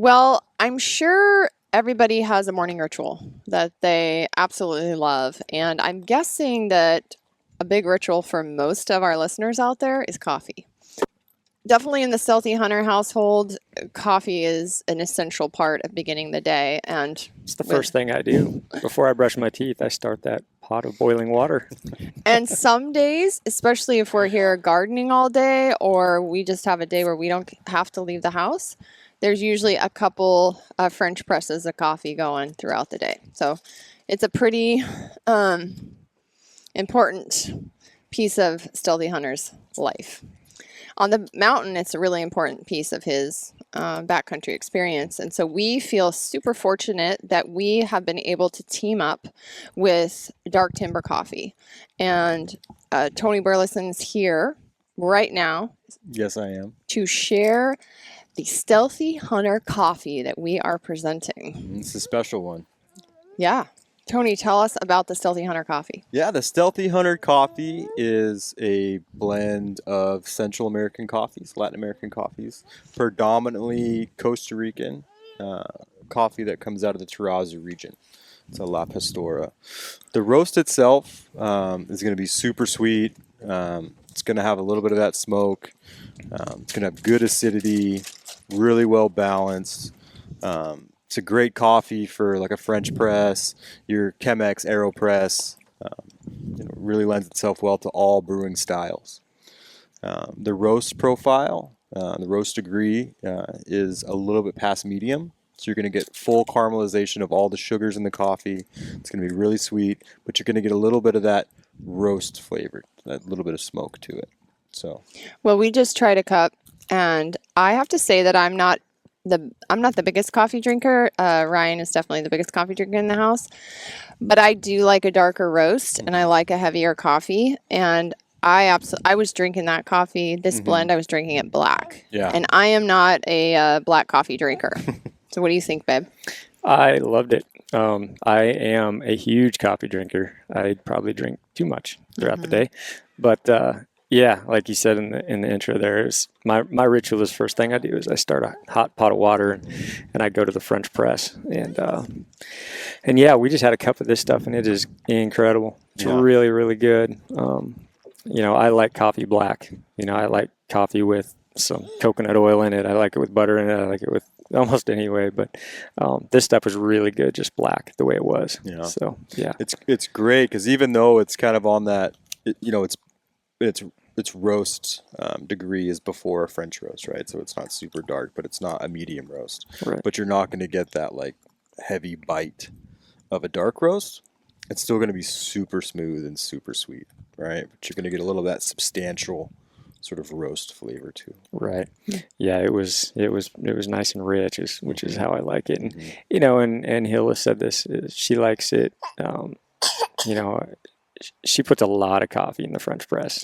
Well, I'm sure everybody has a morning ritual that they absolutely love. And I'm guessing that a big ritual for most of our listeners out there is coffee. Definitely in the Stealthy Hunter household, coffee is an essential part of beginning the day. And It's the first thing I do. Before I brush my teeth, I start that pot of boiling water. And some days, especially if we're here gardening all day or we just have a day where we don't have to leave the house, there's usually a couple of French presses of coffee going throughout the day. So it's a pretty important piece of Stealthy Hunter's life. On the mountain, it's a really important piece of his backcountry experience. And so we feel super fortunate that we have been able to team up with Dark Timber Coffee. And Tony Burlison's here right now. Yes, I am. To share the Stealthy Hunter coffee that we are presenting. It's a special one. Yeah. Tony, tell us about the Stealthy Hunter coffee. Yeah, the Stealthy Hunter coffee is a blend of Central American coffees, Latin American coffees, predominantly Costa Rican coffee that comes out of the Tarazu region. It's a La Pastora. The roast itself is going to be super sweet. It's going to have a little bit of that smoke. It's going to have good acidity, really well balanced. It's a great coffee for like a French press, your Chemex AeroPress. Really lends itself well to all brewing styles. The roast profile, the roast degree is a little bit past medium. So you're going to get full caramelization of all the sugars in the coffee. It's going to be really sweet, but you're going to get a little bit of that roast flavor, that little bit of smoke to it. So, well, we just tried a cup, and I have to say that I'm not the biggest coffee drinker. Ryan is definitely the biggest coffee drinker in the house, but I do like a darker roast, and I like a heavier coffee. And I was drinking that coffee, this blend. I was drinking it black, and I am not a black coffee drinker. So, what do you think, babe? I loved it. I am a huge coffee drinker. I probably drink too much throughout the day, but yeah, like you said in the intro, there is my ritual. Is first thing I do is I start a hot pot of water and I go to the French press and yeah, we just had a cup of this stuff and it is incredible. It's really, really good. I like coffee black. I like coffee with some coconut oil in it. I like it with butter in it. I like it with almost any way, but this stuff was really good, just black the way it was. Yeah. So yeah, it's great because even though it's kind of on that, its roast degree is before a French roast, right? So it's not super dark, but it's not a medium roast. Right. But you're not going to get that like heavy bite of a dark roast. It's still going to be super smooth and super sweet, right? But you're going to get a little of that substantial sort of roast flavor too. Right. Yeah, it was nice and rich, which is how I like it. And and Hilla said this. She likes it. She puts a lot of coffee in the French press.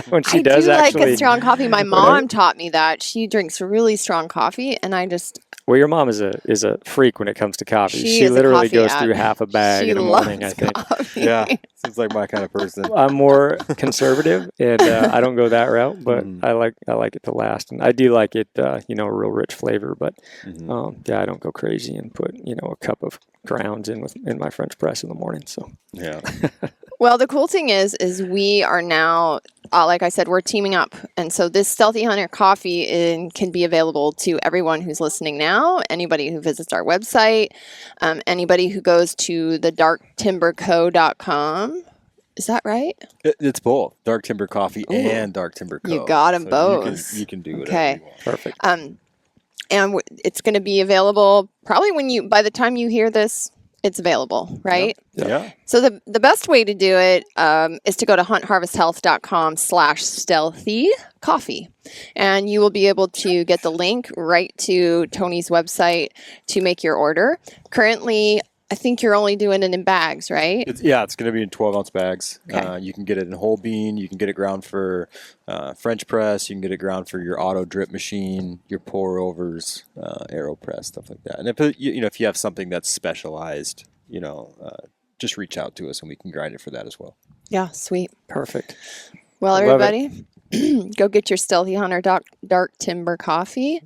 When she does like a strong coffee. My mom taught me that. She drinks really strong coffee, and I just... Well, your mom is a freak when it comes to coffee. She literally goes through half a bag in the morning, I think. Coffee. Yeah, seems like my kind of person. I'm more conservative, and I don't go that route, but I like it to last. And I do like it, a real rich flavor, but I don't go crazy and put, a cup of grounds in my French press in the morning. So yeah. Well, the cool thing is we are now, like I said, we're teaming up. And so this Stealthy Hunter coffee can be available to everyone who's listening now, anybody who visits our website, anybody who goes to the darktimberco.com. Is that right? It's both Dark Timber Coffee and Dark Timber Co. You got them both. You can do whatever you want. Perfect. And it's going to be available probably by the time you hear this, it's available, right? Yep. Yeah. So the best way to do it is to go to huntharvesthealth.com/stealthy coffee. And you will be able to get the link right to Tony's website to make your order. Currently, I think you're only doing it in bags, right? It's going to be in 12-ounce bags. Okay. You can get it in whole bean. You can get it ground for French press. You can get it ground for your auto drip machine, your pour overs, AeroPress, stuff like that. And if you have something that's specialized, just reach out to us and we can grind it for that as well. Yeah, sweet. Perfect. Well, everybody, go get your Stealthy Hunter Dark Timber coffee.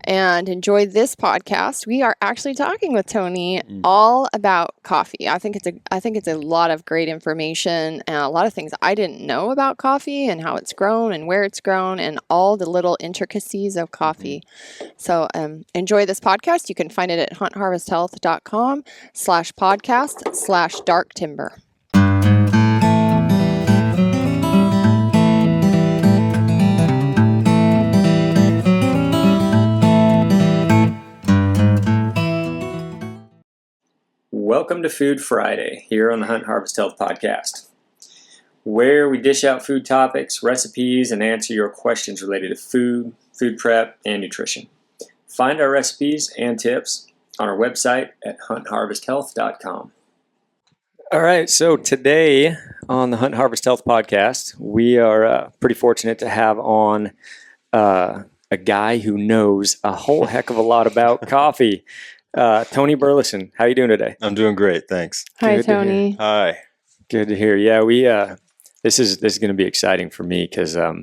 and enjoy this podcast. We are actually talking with Tony all about coffee. I think it's a lot of great information and a lot of things I didn't know about coffee and how it's grown and where it's grown and all the little intricacies of coffee. So enjoy this podcast. You can find it at huntharvesthealth.com/podcast/dark timber. Welcome to Food Friday here on the Hunt Harvest Health podcast, where we dish out food topics, recipes, and answer your questions related to food, food prep, and nutrition. Find our recipes and tips on our website at huntharvesthealth.com. All right, so today on the Hunt Harvest Health podcast, we are pretty fortunate to have on a guy who knows a whole heck of a lot about coffee. Tony Burlison, how you doing today? I'm doing great, thanks. Hi, Good to hear. Tony. Hi. Good to hear. Yeah, we this is going to be exciting for me because I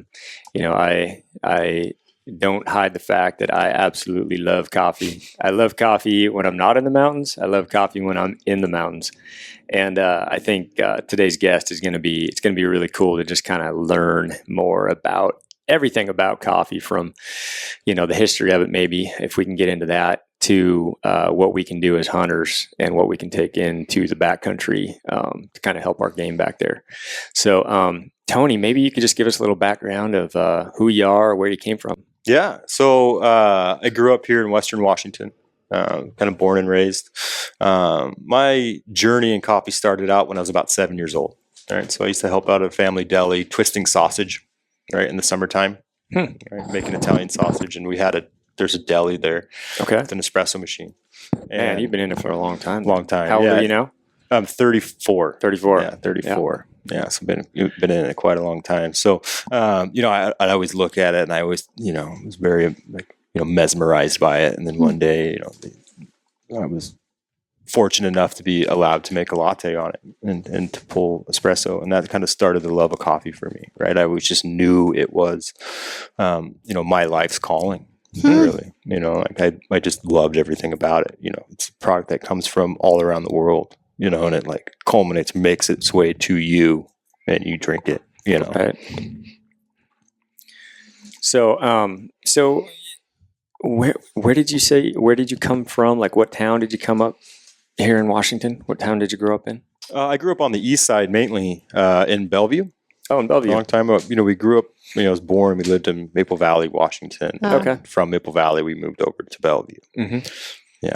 don't hide the fact that I absolutely love coffee. I love coffee when I'm not in the mountains. I love coffee when I'm in the mountains, and I think today's guest is going to be really cool to just kind of learn more about everything about coffee, from the history of it, maybe if we can get into that, to what we can do as hunters and what we can take into the backcountry to kind of help our game back there. So, Tony, maybe you could just give us a little background of who you are, where you came from. Yeah, so I grew up here in Western Washington, kind of born and raised. My journey in coffee started out when I was about 7 years old. All right, so I used to help out at a family deli twisting sausage, right, in the summertime, right, making Italian sausage, and there's a deli there, Okay. with an espresso machine. Man, you've been in it for a long time. Long time. How old yeah. are you now? I'm 34. 34. Yeah, 34. Yeah, so been in it quite a long time. So, I always look at it, and I always, was very mesmerized by it. And then one day, I was fortunate enough to be allowed to make a latte on it and to pull espresso, and that kind of started the love of coffee for me. Right, I was just knew it was, my life's calling. Really, I just loved everything about it. It's a product that comes from all around the world, and it like culminates, makes its way to you, and you drink it, Right. So where did you come from? Like, what town did you come up here in Washington? What town did you grow up in? I grew up on the east side, mainly in Bellevue. Oh, in Bellevue. A long time ago. We grew up, I was born, we lived in Maple Valley, Washington. Okay. From Maple Valley, we moved over to Bellevue. Mm-hmm. Yeah.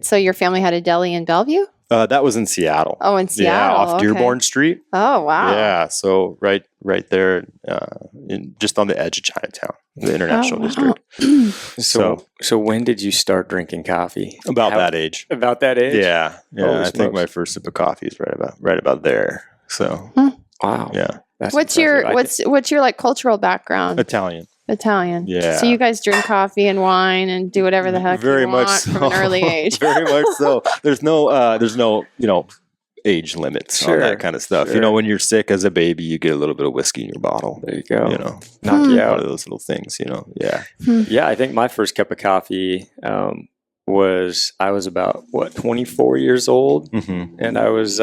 So your family had a deli in Bellevue? That was in Seattle. Oh, in Seattle. Yeah, off okay. Dearborn Street. Oh, wow. Yeah, so right there, just on the edge of Chinatown, the International District. So when did you start drinking coffee? About that age. About that age? Yeah. Holy I think smokes. my first sip of coffee is right about there. So Wow. yeah, That's What's impressive. your like cultural background? Italian. Italian. Yeah. So you guys drink coffee and wine and do whatever the heck Very you much want so. from an early age. Very much so. There's no age limits on Sure, that kind of stuff. sure. When you're sick as a baby, you get a little bit of whiskey in your bottle. There you go. Knock you Hmm. out of those little things. Yeah. Yeah, I think my first cup of coffee was I was about 24 years old, Mm-hmm. and I was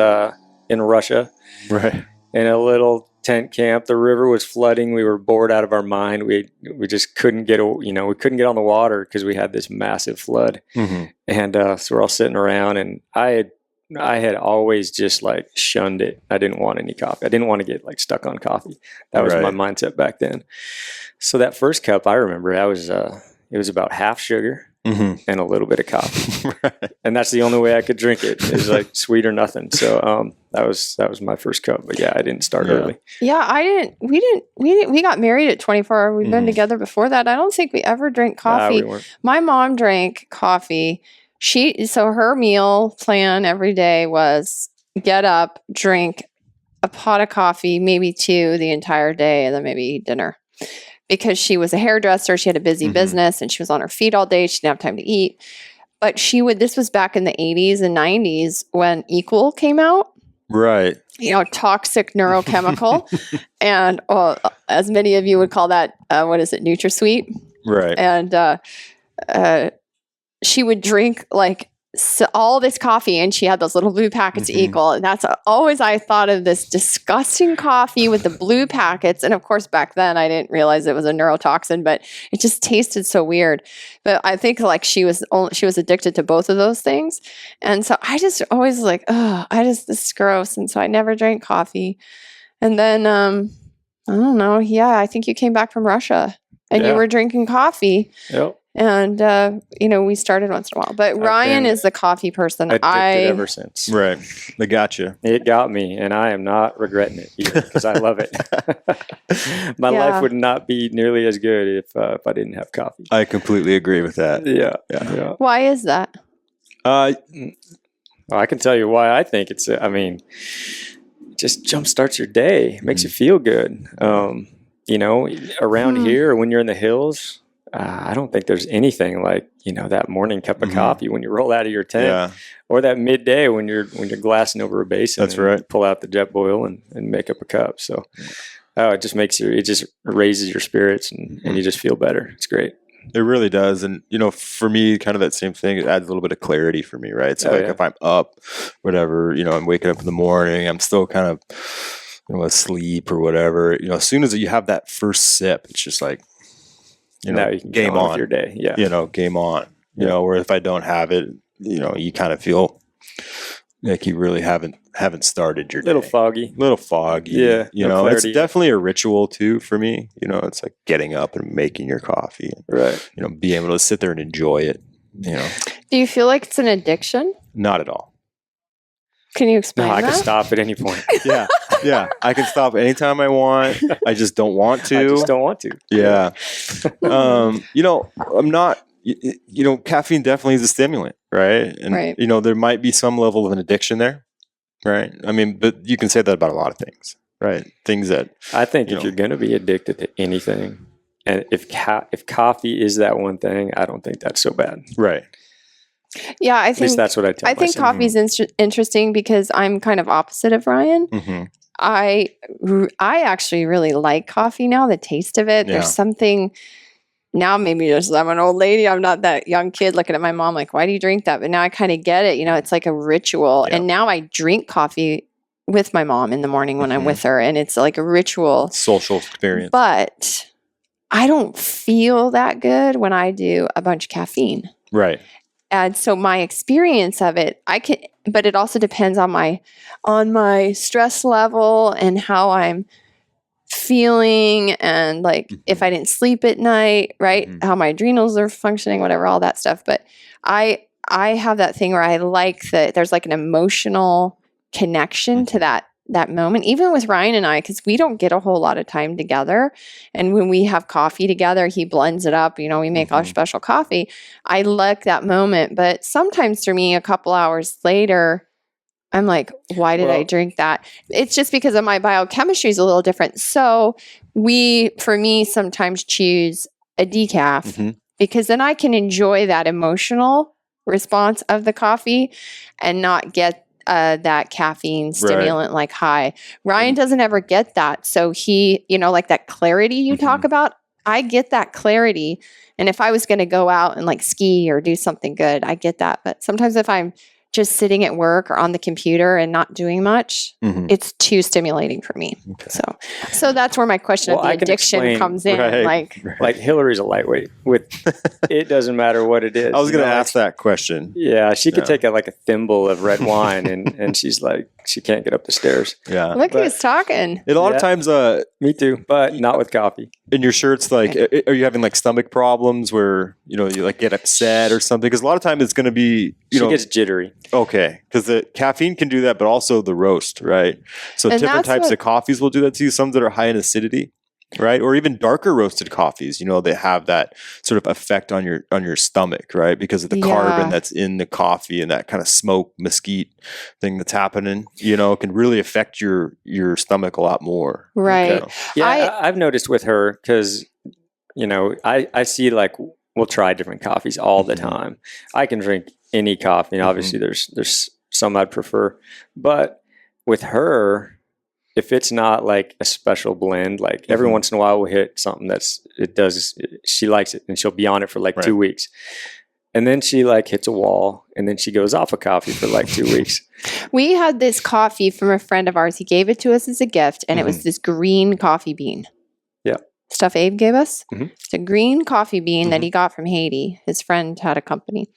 in Russia Right. in a little tent camp. The river was flooding. We were bored out of our mind. We just couldn't get we couldn't get on the water because we had this massive flood. Mm-hmm. And so we're all sitting around, and I had always just like shunned it. I didn't want any coffee. I didn't want to get like stuck on coffee. That was my Right. mindset back then. So that first cup, I remember, it was about half sugar Mm-hmm. and a little bit of coffee, Right. and that's the only way I could drink it. It was like sweet or nothing. So that was my first cup. But yeah, I didn't start Yeah. early. Yeah, we got married at 24. We've been Mhm. together before that. I don't think we ever drank Nah, coffee. we weren't. My mom drank coffee. So her meal plan every day was get up, drink a pot of coffee, maybe two the entire day, and then maybe eat dinner. Because she was a hairdresser, she had a busy Mhm. business, and she was on her feet all day. She didn't have time to eat. But this was back in the 80s and 90s when Equal came out. Right. Toxic neurochemical. And as many of you would call that, NutraSweet. Right. And she would drink like all this coffee, and she had those little blue packets Mm-hmm. equal. And that's always I thought of this disgusting coffee with the blue packets. And of course, back then I didn't realize it was a neurotoxin, but it just tasted so weird. But I think like she was addicted to both of those things. And so I just always like, oh, this is gross. And so I never drank coffee. And then, I don't know. Yeah, I think you came back from Russia and you Yeah. were drinking coffee. Yep. And, we started once in a while. But Ryan been is the coffee person. Addicted ever since. Right. I gotcha. It got me, and I am not regretting it either because I love it. My Yeah. life would not be nearly as good if I didn't have coffee. I completely agree with that. Yeah. Why is that? Well, I can tell you why I think it's. It just jumpstarts your day, makes you feel good. Around here, when you're in the hills, I don't think there's anything like that morning cup of coffee when you roll out of your tent, or that midday when you're glassing over a basin. That's and right. Pull out the jet boil and make up a cup. So, it just it just raises your spirits and you just feel better. It's great. It really does. And, for me, kind of that same thing, it adds a little bit of clarity for me, right? So if I'm up, whatever, I'm waking up in the morning, I'm still kind of, asleep or whatever, as soon as you have that first sip, it's just like, now you can game go on with your day. Yeah. Game on, where if I don't have it, you kind of feel like you really haven't started your day. Little foggy. Yeah. No it's clarity. definitely a ritual too for me. It's like getting up and making your coffee and, Right. being able to sit there and enjoy it, Do you feel like it's an addiction? not at all. Can you explain No, I that? can stop at any point. Yeah. I can stop anytime I want. I just don't want to. I just don't want to. Yeah. I'm not, caffeine definitely is a stimulant, right? And, Right. there might be some level of an addiction there, right? I mean, but you can say that about a lot of things, right? Things that, I think if you're going to be addicted to anything, and if coffee is that one thing, I don't think that's so bad. right. Yeah, I At least think that's what I tell I think myself. coffee's interesting because I'm kind of opposite of Ryan. Mm-hmm. I actually really like coffee now. The taste of it. Yeah. There's something now. Maybe just I'm an old lady. I'm not that young kid looking at my mom like, why do you drink that? But now I kind of get it. It's like a ritual. Yeah. And now I drink coffee with my mom in the morning when I'm with her, and it's like a ritual. Social experience. But I don't feel that good when I do a bunch of caffeine. Right. And so my experience of it, but it also depends on my stress level and how I'm feeling, and like if I didn't sleep at night, right? Mhm. How my adrenals are functioning, whatever, all that stuff. But I have that thing where I like that there's like an emotional connection to that moment, even with Ryan and I, because we don't get a whole lot of time together. And when we have coffee together, he blends it up, we make our special coffee. I like that moment. But sometimes for me, a couple hours later, I'm like, why did I drink that? It's just because of my biochemistry is a little different. So for me, sometimes choose a decaf because then I can enjoy that emotional response of the coffee and not get that caffeine stimulant like high. Ryan doesn't ever get that. So he, like that clarity you talk about, I get that clarity. And if I was going to go out and like ski or do something good, I get that. But sometimes if I'm just sitting at work or on the computer and not doing much, it's too stimulating for me. Okay. So that's where my question of the addiction comes in. Right. Like Hillary's a lightweight. It doesn't matter what it is. I was going to ask that question. Yeah, she could take a thimble of red wine and she's like, she can't get up the stairs. Yeah. Look who's talking. A lot of times, me too, but not with coffee. And you're sure it's like, are you having like stomach problems where, you like get upset or something? Because a lot of times it's going to be, she gets jittery. Okay. Because the caffeine can do that, but also the roast, right? So and different types of coffees will do that to you. Some that are high in acidity, right? Or even darker roasted coffees, they have that sort of effect on your stomach, right? Because of the carbon that's in the coffee and that kind of smoke mesquite thing that's happening, can really affect your stomach a lot more. Right. Yeah, I've noticed with her because, I see like we'll try different coffees all the time. I can drink any coffee, and obviously there's some I'd prefer, but with her, if it's not like a special blend, like every once in a while we'll hit something she likes it and she'll be on it for like 2 weeks. And then she like hits a wall and then she goes off of coffee for like 2 weeks. We had this coffee from a friend of ours. He gave it to us as a gift, and it was this green coffee bean. Yeah. Stuff Abe gave us. Mhm. It's a green coffee bean that he got from Haiti. His friend had a company.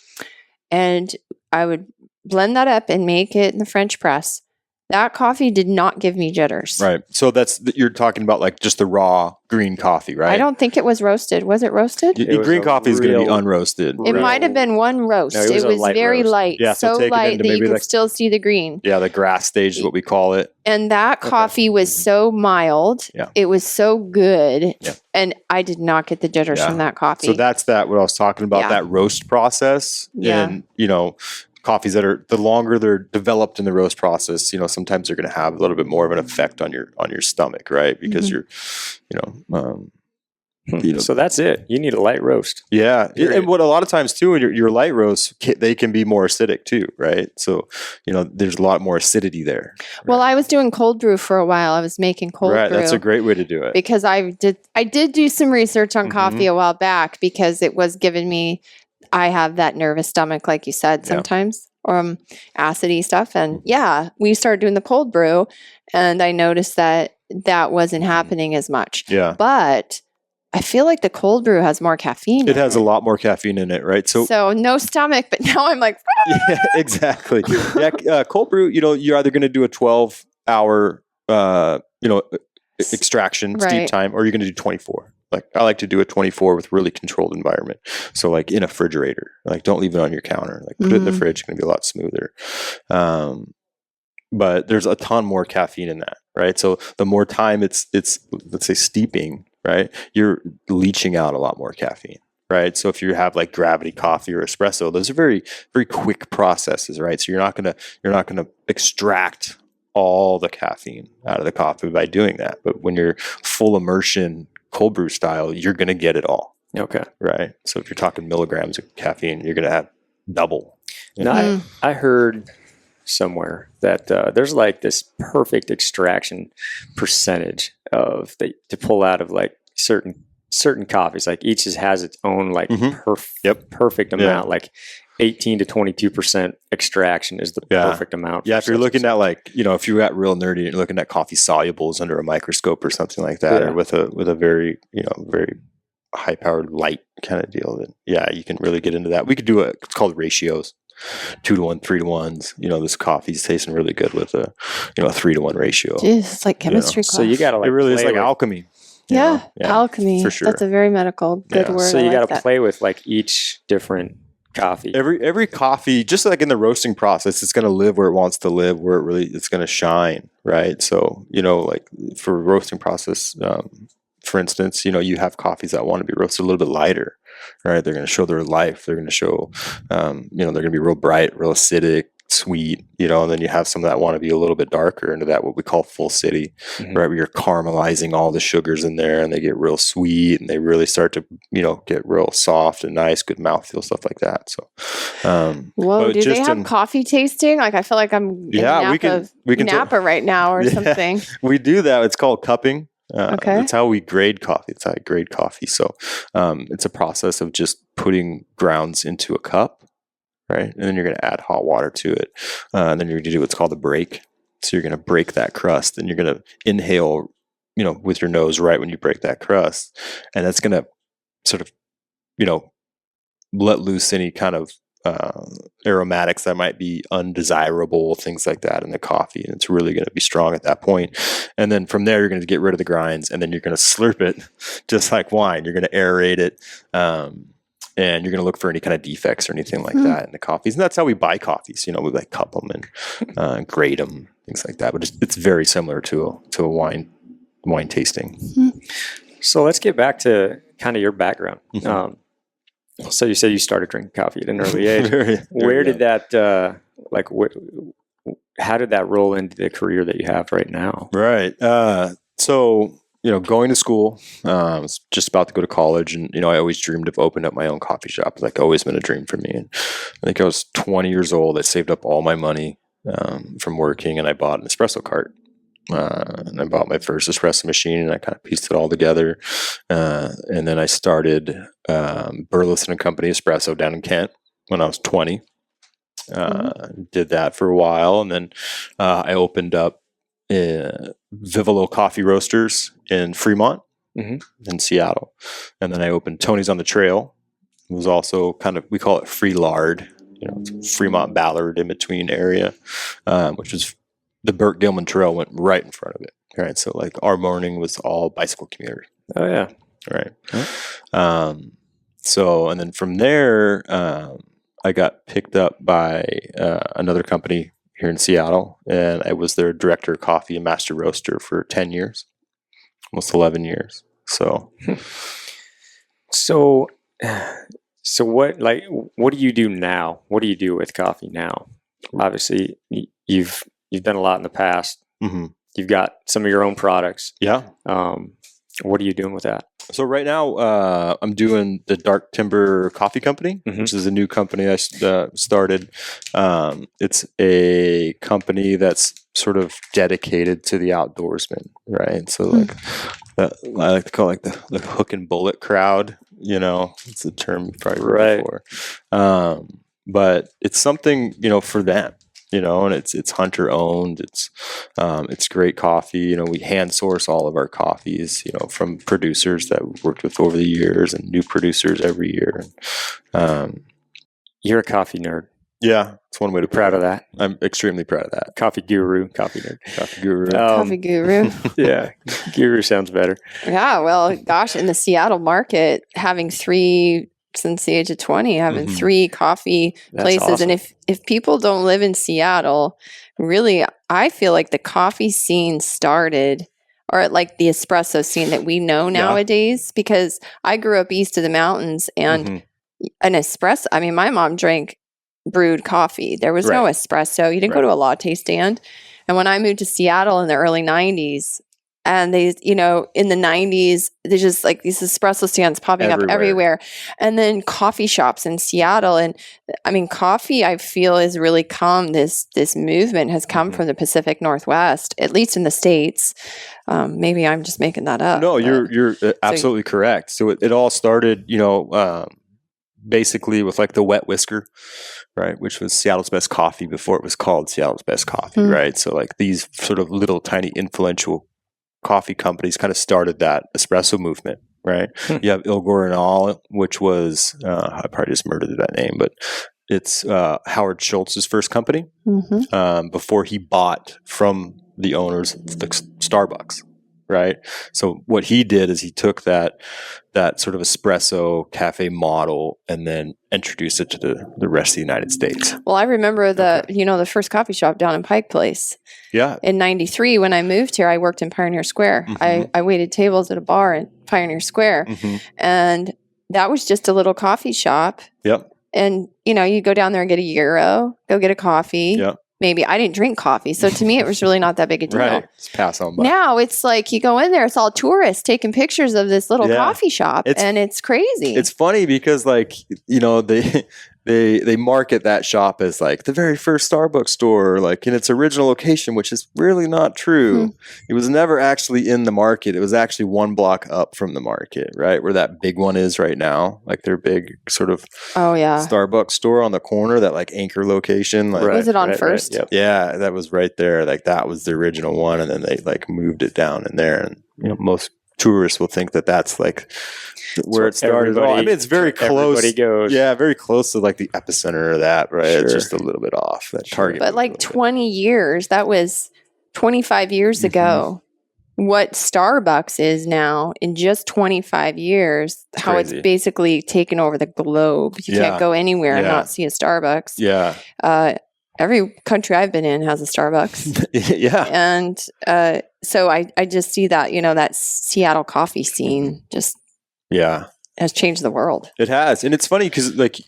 And I would blend that up and make it in the French press. That coffee did not give me jitters. Right. So you're talking about like just the raw green coffee, right? I don't think it was roasted. Was it roasted? It was Green a coffee is going to be real- unroasted. It might have been one roast. No, it it was was a light very roast. light. Yeah, so so take it light into that you maybe could like- still see the green. Yeah, the grass stage is what we call it. And that coffee was so mild. Yeah. It was so good. Yeah. And I did not get the jitters Yeah. from that coffee. So that's what I was talking about, Yeah. that roast process. Yeah. And, coffees that are, the longer they're developed in the roast process, sometimes they're going to have a little bit more of an effect on your stomach, right? Because you're, So that's it. You need a light roast. yeah. Period. And what a lot of times too, in your light roasts, they can be more acidic too, right? So, there's a lot more acidity there. Well, I was doing cold brew for a while. I was making cold Right. brew. That's a great way to do it. Because I did do some research on coffee a while back, because it was giving me, I have that nervous stomach, like you said, Yeah. sometimes, acidy stuff. And we started doing the cold brew, and I noticed that wasn't happening as much. Yeah. But I feel like the cold brew has more caffeine. It has a lot more caffeine in it, right? So no stomach, but now I'm like, yeah, exactly. Yeah, cold brew, you're either going to do a 12-hour, extraction steep Right. time, or you're going to do 24. Like I like to do a 24 with really controlled environment. So like in a refrigerator, like don't leave it on your counter. Like put it in the fridge, it's going to be a lot smoother. But there's a ton more caffeine in that, right? So the more time it's let's say steeping, right? You're leaching out a lot more caffeine. Right. So if you have like gravity coffee or espresso, those are very, very quick processes, right? So you're not gonna extract all the caffeine out of the coffee by doing that. But when you're full immersion cold brew style, you're gonna get it all. Okay. Right. So if you're talking milligrams of caffeine, you're gonna have double. Now, I heard somewhere that there's like this perfect extraction percentage to pull out of like certain coffees. Like each has its own like perfect amount. Like 18 to 22% extraction is the perfect amount. Yeah, if you're looking at like, if you're at real nerdy and you're looking at coffee solubles under a microscope or something like that, or with a very, very high powered light kind of deal, then you can really get into that. We could do it's called ratios. 2-to-1, 3-to-1s. This coffee's tasting really good with a 3-to-1 ratio. Jeez, it's like chemistry class. So you got to like it really is play like with, alchemy. Yeah, alchemy. for sure. That's a very medical good word. So you I got like to that. play with like each different coffee. Every coffee, just like in the roasting process, it's going to live where it wants to live, where it's going to shine, right? So like for roasting process, for instance, you have coffees that want to be roasted a little bit lighter, right? They're going to show their life. They're going to show, they're going to be real bright, real acidic, sweet, and then you have some that want to be a little bit darker into that, what we call full city, right? Where you're caramelizing all the sugars in there and they get real sweet and they really start to, get real soft and nice, good mouthfeel, stuff like that. So, whoa, do they have coffee tasting? Like I feel like I'm in we can Napa right now or something. We do that. It's called cupping. Okay. That's how we grade coffee. It's how I grade coffee. So it's a process of just putting grounds into a cup, right? And then you're going to add hot water to it. And then you're going to do what's called a break. So you're going to break that crust and you're going to inhale, with your nose right when you break that crust. And that's going to sort of, let loose any kind of aromatics that might be undesirable, things like that in the coffee. And it's really going to be strong at that point. And then from there, you're going to get rid of the grinds and then you're going to slurp it just like wine. You're going to aerate it. And you're going to look for any kind of defects or anything like that in the coffees. And that's how we buy coffees. We like cup them and grade them, things like that. But it's very similar to a wine tasting. So let's get back to kind of your background. So you said you started drinking coffee at an early age. Where did that, how did that roll into the career that you have right now? Right. So, going to school, I was just about to go to college and, I always dreamed of opening up my own coffee shop. It's like always been a dream for me. And I think I was 20 years old. I saved up all my money from working and I bought an espresso cart. And I bought my first espresso machine, and I kind of pieced it all together. And then I started Burlison and Company Espresso down in Kent when I was 20. Did that for a while, and then I opened up Vivolo Coffee Roasters in Fremont, in Seattle, and then I opened Tony's on the Trail. It was also kind of, we call it free lard, it's Fremont Ballard in between area, which was the Burt Gilman Trail went right in front of it. Right, so like our morning was all bicycle community. Oh yeah, right. So and then from there, I got picked up by another company here in Seattle, and I was their director of coffee and master roaster for 10 years, almost 11 years. So what do you do now? What do you do with coffee now? Obviously, you've done a lot in the past. You've got some of your own products. Yeah. What are you doing with that? So right now, I'm doing the Dark Timber Coffee Company, which is a new company I started. It's a company that's sort of dedicated to the outdoorsman, right? So like, I like to call it like the hook and bullet crowd. It's a term you've probably heard before. But it's something for them. And it's hunter owned. It's great coffee. We hand source all of our coffees, from producers that we've worked with over the years and new producers every year. You're a coffee nerd. Yeah, it's one way to proud of that. I'm extremely proud of that. Coffee guru, coffee nerd, coffee guru, coffee guru. Yeah, guru sounds better. Yeah, well, gosh, in the Seattle market, having three. Since the age of 20, having 3 coffee places. Awesome. And if people don't live in Seattle, really, I feel like the coffee scene started, or like the espresso scene that we know nowadays, because I grew up east of the mountains, and an espresso, I mean, my mom drank brewed coffee. There was no espresso. You didn't go to a latte stand. And when I moved to Seattle in the early 90s, and they, in the 90s, there's just like these espresso stands popping up everywhere. And then coffee shops in Seattle. And I mean, coffee, I feel, has really come, this movement has come from the Pacific Northwest, at least in the States. Maybe I'm just making that up. No, you're absolutely correct. So it all started, basically with like the Wet Whisker, right, which was Seattle's Best Coffee before it was called Seattle's Best Coffee, right? So like these sort of little tiny influential coffee companies kind of started that espresso movement, right? You have Il Gorinal, which was I probably just murdered that name, but it's Howard Schultz's first company before he bought from the owners of the Starbucks, right? So what he did is he took that sort of espresso cafe model and then introduced it to the rest of the United States. Well, I remember the first coffee shop down in Pike Place. Yeah. In 93, when I moved here, I worked in Pioneer Square. I waited tables at a bar in Pioneer Square. And that was just a little coffee shop. Yep. And, you go down there and get €1, go get a coffee. Yep. Maybe I didn't drink coffee. So to me, it was really not that big a deal. Right. Just pass on by. Now it's like you go in there, it's all tourists taking pictures of this little coffee shop. And it's crazy. It's funny because they market that shop as like the very first Starbucks store, like in its original location, which is really not true. It was never actually in the market. It was actually one block up from the market, right? Where that big one is right now, like their big sort of Starbucks store on the corner, that like anchor location. Like, was it on First? Yep. Yeah, that was right there. Like that was the original one. And then they like moved it down in there. And most tourists will think that that's like where it started. I mean, it's very close. Everybody goes. Yeah, very close to like the epicenter of that, right? It's just a little bit off that target. But like 20 years, that was 25 years ago. What Starbucks is now in just 25 years, how it's basically taken over the globe. You can't go anywhere and not see a Starbucks. Yeah. Every country I've been in has a Starbucks. Yeah. And so I just see that, that Seattle coffee scene just has changed the world. It has. And it's funny because like,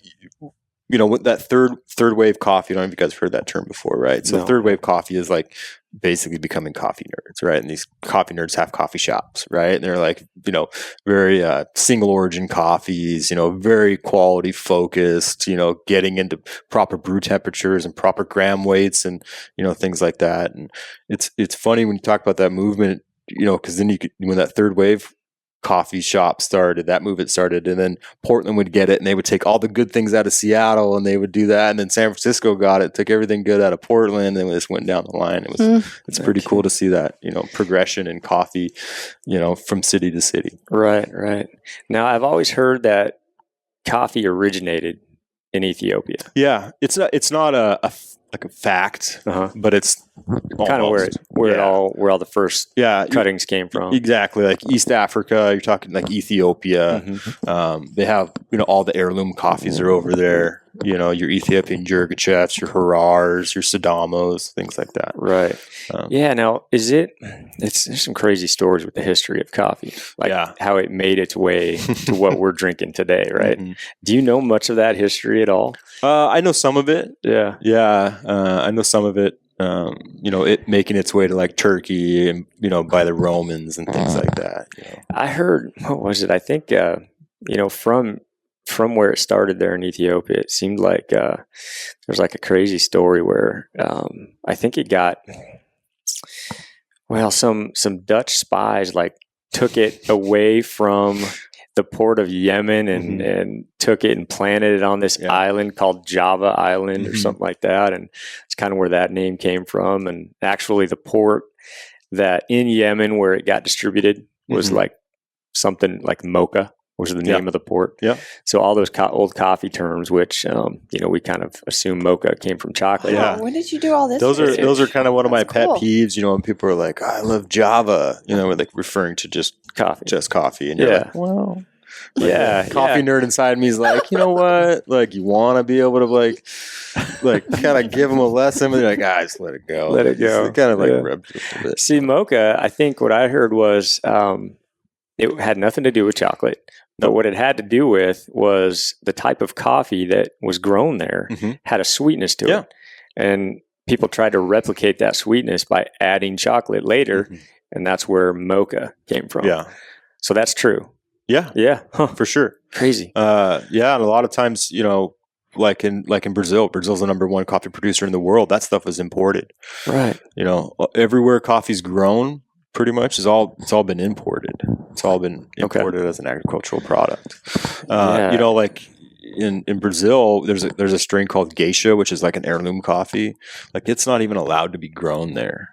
with that third wave coffee, I don't know if you guys heard that term before, right? So third wave coffee is like basically becoming coffee nerds, right? And these coffee nerds have coffee shops, right? And they're like, very single origin coffees, very quality focused, getting into proper brew temperatures and proper gram weights and, things like that. And it's funny when you talk about that movement, because then when that third wave coffee shop started, that movement started, and then Portland would get it and they would take all the good things out of Seattle and they would do that, and then San Francisco got it, took everything good out of Portland, and this went down the line. It's pretty cool to see that progression in coffee from city to city. Right. Now I've always heard that coffee originated in Ethiopia. Yeah, it's not a fact, but it's kind of where all the first cuttings came from. Exactly, like East Africa. You're talking like Ethiopia. They have all the heirloom coffees are over there. Your Ethiopian Yirgachefs, your Harars, your Sidamos, things like that. Right. Now there's some crazy stories with the history of coffee, like how it made its way to what we're drinking today. Right. Do you know much of that history at all? I know some of it. Yeah. I know some of it. It making its way to like Turkey and by the Romans and things like that. I heard, what was it? I think from where it started there in Ethiopia, it seemed like there's like a crazy story where I think it got some Dutch spies like took it away from the port of Yemen and took it and planted it on this island called Java Island or something like that. And it's kind of where that name came from. And actually the port that in Yemen where it got distributed was like something like Mocha was the name of the port. Yeah. So all those old coffee terms, which, we kind of assume Mocha came from chocolate. Yeah. When did you do all this? Those are kind of one of my pet peeves, when people are like, I love Java, we're like referring to just coffee. And you're like, well, coffee nerd inside me is like, you know what? Like, you want to be able to like kind of give them a lesson, but they're like, just let it go. Let it go. It kind of like rubs you a bit. See, Mocha, I think what I heard was it had nothing to do with chocolate. But what it had to do with was the type of coffee that was grown there had a sweetness to it. And people tried to replicate that sweetness by adding chocolate later. And that's where Mocha came from. Yeah. So that's true. Yeah. Yeah. For sure. Crazy. And a lot of times, like in Brazil's the number one coffee producer in the world. That stuff was imported. Right. Everywhere coffee's grown, pretty much it's all been imported. It's all been imported as an agricultural product. Like in Brazil, there's a strain called Geisha, which is like an heirloom coffee. Like it's not even allowed to be grown there,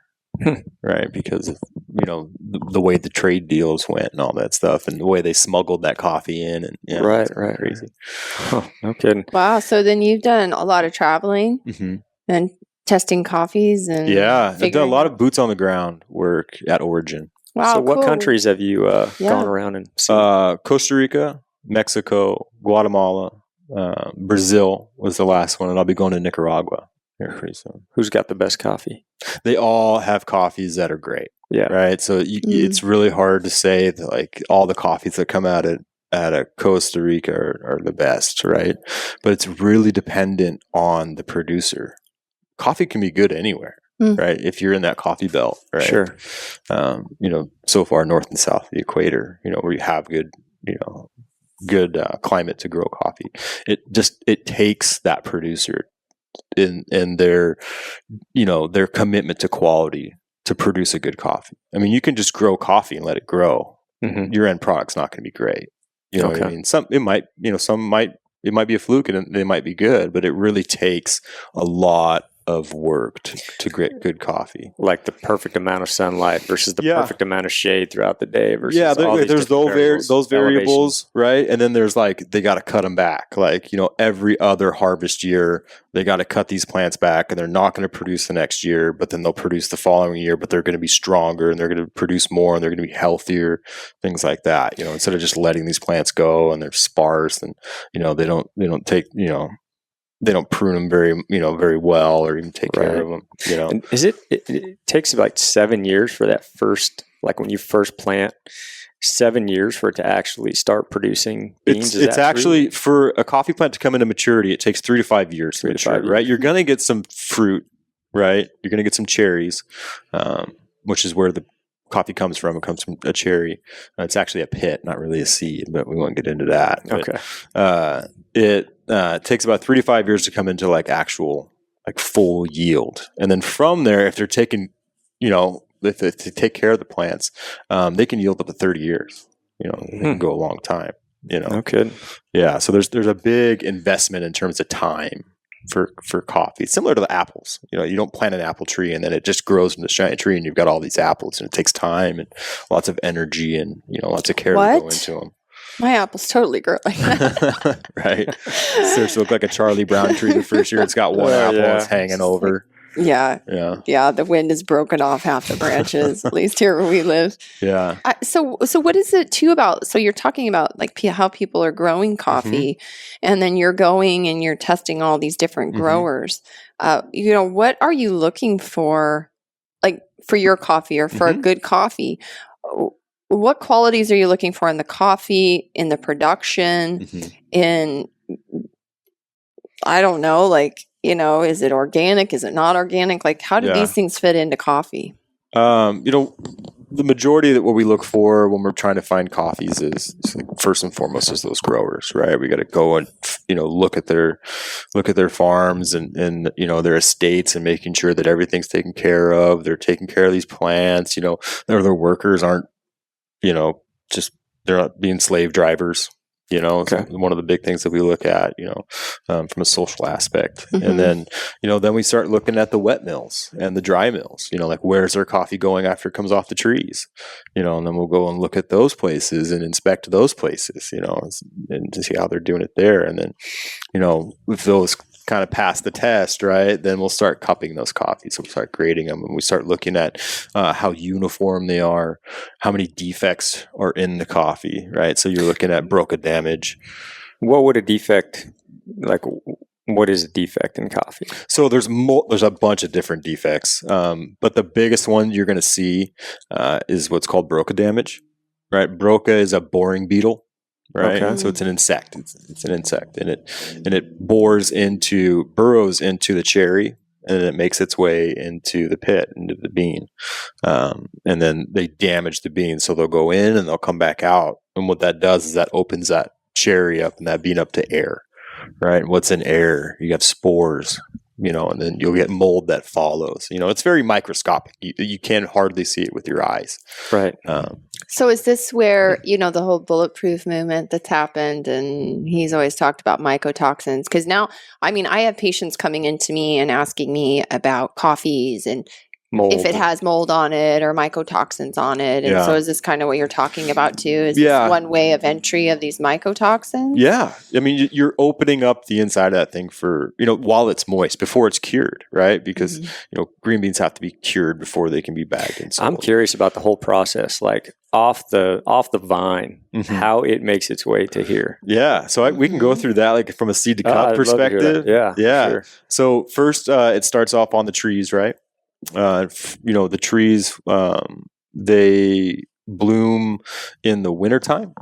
right? Because of the way the trade deals went and all that stuff, and the way they smuggled that coffee in, and right, crazy. Oh, no kidding. Wow. So then you've done a lot of traveling and testing coffees and I've done a lot of boots on the ground work at Origin. Wow, so what countries have you gone around and seen? Costa Rica, Mexico, Guatemala, Brazil was the last one, and I'll be going to Nicaragua here pretty soon. Who's got the best coffee? They all have coffees that are great. Yeah. Right. So it's really hard to say that like all the coffees that come out at Costa Rica are the best, right? But it's really dependent on the producer. Coffee can be good anywhere. Right, if you're in that coffee belt, right? Sure. So far north and south of the equator, where you have good, climate to grow coffee. It takes that producer in their commitment to quality to produce a good coffee. I mean, you can just grow coffee and let it grow. Your end product's not going to be great. You know what I mean? It might be a fluke and they might be good, but it really takes a lot of work to get good coffee. Like the perfect amount of sunlight versus the perfect amount of shade throughout the day versus there's those variables, right? And then there's like, they got to cut them back. Like, every other harvest year, they got to cut these plants back and they're not going to produce the next year, but then they'll produce the following year, but they're going to be stronger and they're going to produce more and they're going to be healthier, things like that. Instead of just letting these plants go and they're sparse and, they don't take, they don't prune them very well or even take care of them. And it takes like 7 years for that first, like when you first plant, 7 years for it to actually start producing beans. It's actually for a coffee plant to come into maturity, it takes 3 to 5 years to mature, right? You're going to get some fruit right? You're going to get some cherries, which is where the coffee comes from. It comes from a cherry. It's actually a pit, not really a seed, but we won't get into that. Okay. But, it takes about 3 to 5 years to come into like actual like full yield, and then from there, if they're taking, if they take care of the plants, they can yield up to 30 years. They can go a long time. No kidding. Yeah. So there's a big investment in terms of time for coffee. It's similar to the apples. You don't plant an apple tree and then it just grows from this giant tree and you've got all these apples, and it takes time and lots of energy and lots of care to go into them. My apples totally grow like that. Right. Starts to look like a Charlie Brown tree the first year. It's got one apple it's hanging over. Yeah. The wind has broken off half the branches, at least here where we live. Yeah. So what is it too about? So you're talking about like how people are growing coffee, and then you're going and you're testing all these different growers. What are you looking for, like for your coffee or for a good coffee? What qualities are you looking for in the coffee, in the production, in, I don't know, like, is it organic? Is it not organic? Like, how do these things fit into coffee? The majority of what we look for when we're trying to find coffees is like, first and foremost is those growers, right? We got to go and look at their farms and their estates and making sure that everything's taken care of. They're taking care of these plants. Their workers aren't they're not being slave drivers. Okay. It's one of the big things that we look at, from a social aspect. And then, then we start looking at the wet mills and the dry mills, like where's their coffee going after it comes off the trees, and then we'll go and look at those places and inspect those places, and to see how they're doing it there. And then, if those kind of pass the test, right, then we'll start cupping those coffees. So we'll start grading them, and we start looking at how uniform they are, how many defects are in the coffee, right? So you're looking at Broca Damage. What would a defect, like what is a defect in coffee? So there's a bunch of different defects, but the biggest one you're going to see is what's called Broca Damage, right? Broca is a boring beetle. Right, Okay. So it's an insect. It's an insect, and it burrows into the cherry, and then it makes its way into the pit, into the bean, and then they damage the bean. So they'll go in and they'll come back out, and what that does is that opens that cherry up and that bean up to air, right? And what's in air? You have spores, and then you'll get mold that follows. It's very microscopic. You can hardly see it with your eyes, Right. So is this where, the whole bulletproof movement that's happened, and he's always talked about mycotoxins? Because now, I have patients coming into me and asking me about coffees and Mold. if it has mold on it or mycotoxins on it. And so is this kind of what you're talking about too? Is this one way of entry of these mycotoxins? Yeah. You're opening up the inside of that thing for, while it's moist, before it's cured, right? Because, green beans have to be cured before they can be bagged and sold. I'm curious about the whole process, like off the vine, how it makes its way to here. Yeah. So we can go through that, like from a seed to cup perspective. Yeah. Sure. So first, it starts off on the trees, right? The trees, they bloom in the wintertime,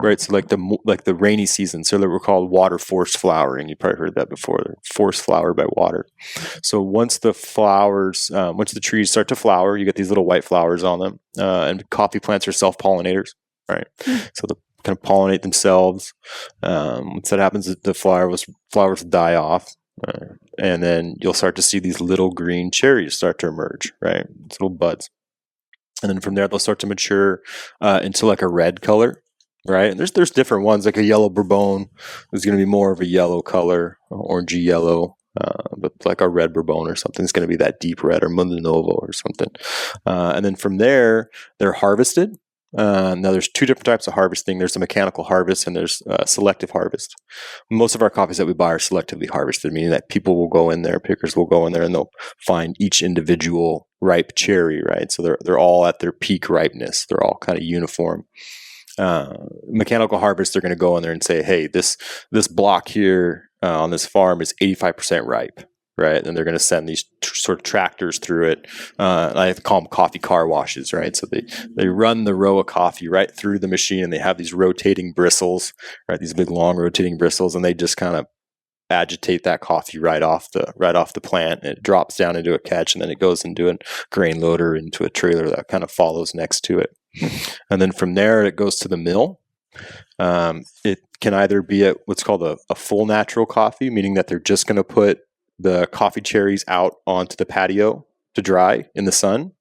right? So like the rainy season. So that we're called water forced flowering. You probably heard that before. They're forced flower by water. So once the trees start to flower, you get these little white flowers on them. And coffee plants are self-pollinators, right? So they kind of pollinate themselves. Once that happens, the flowers die off. And then you'll start to see these little green cherries start to emerge, right? It's little buds. And then from there, they'll start to mature into like a red color, right? And there's different ones, like a yellow Bourbon is going to be more of a yellow color, orangey yellow. But like a red Bourbon or something is going to be that deep red, or Mundo Novo or something. And then from there, they're harvested. Now there's two different types of harvesting. There's the mechanical harvest and there's selective harvest. Most of our coffees that we buy are selectively harvested, meaning that people will go in there, pickers will go in there, and they'll find each individual ripe cherry, right? So they're all at their peak ripeness. They're all kind of uniform. Mechanical harvest, they're going to go in there and say, hey, this block here on this farm is 85% ripe. Right, and they're going to send these sort of tractors through it. I have to call them coffee car washes, right? So they run the row of coffee right through the machine, and they have these rotating bristles, right? These big long rotating bristles, and they just kind of agitate that coffee right off the plant. And it drops down into a catch, and then it goes into a grain loader, into a trailer that kind of follows next to it. And then from there, it goes to the mill. It can either be what's called a full natural coffee, meaning that they're just going to put the coffee cherries out onto the patio to dry in the sun.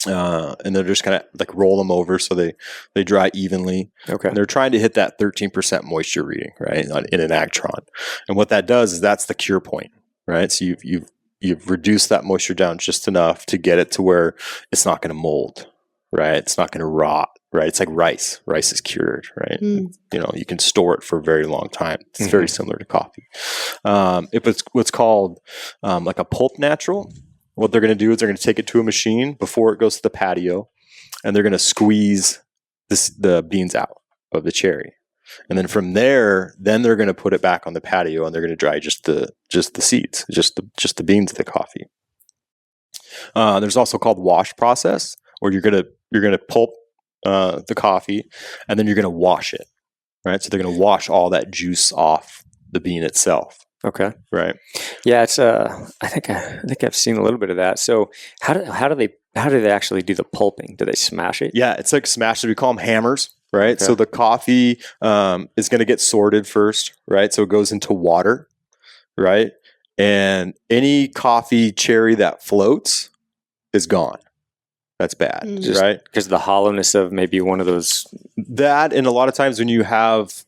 And they're just kind of like roll them over so they dry evenly. Okay. And they're trying to hit that 13% moisture reading, right, in an Agtron. And what that does is that's the cure point, right? So you've reduced that moisture down just enough to get it to where it's not going to mold, right? It's not going to rot, right? It's like rice. Rice is cured, right? You know, you can store it for a very long time. It's very similar to coffee. If it's what's called like a pulp natural, what they're going to do is they're going to take it to a machine before it goes to the patio, and they're going to squeeze the beans out of the cherry. And then from there, then they're going to put it back on the patio, and they're going to dry just the seeds, just the beans of the coffee. There's also called wash process, where you're going to pulp the coffee, and then you're going to wash it, right? So they're going to wash all that juice off the bean itself. Okay. Right. Yeah, it's I think I've seen a little bit of that. So how do they actually do the pulping? Do they smash it? Yeah, it's like smashed. We call them hammers, right? Okay. So the coffee is going to get sorted first, right? So it goes into water, right? And any coffee cherry that floats is gone. That's bad, right? Because the hollowness of maybe one of those. That, and a lot of times when you have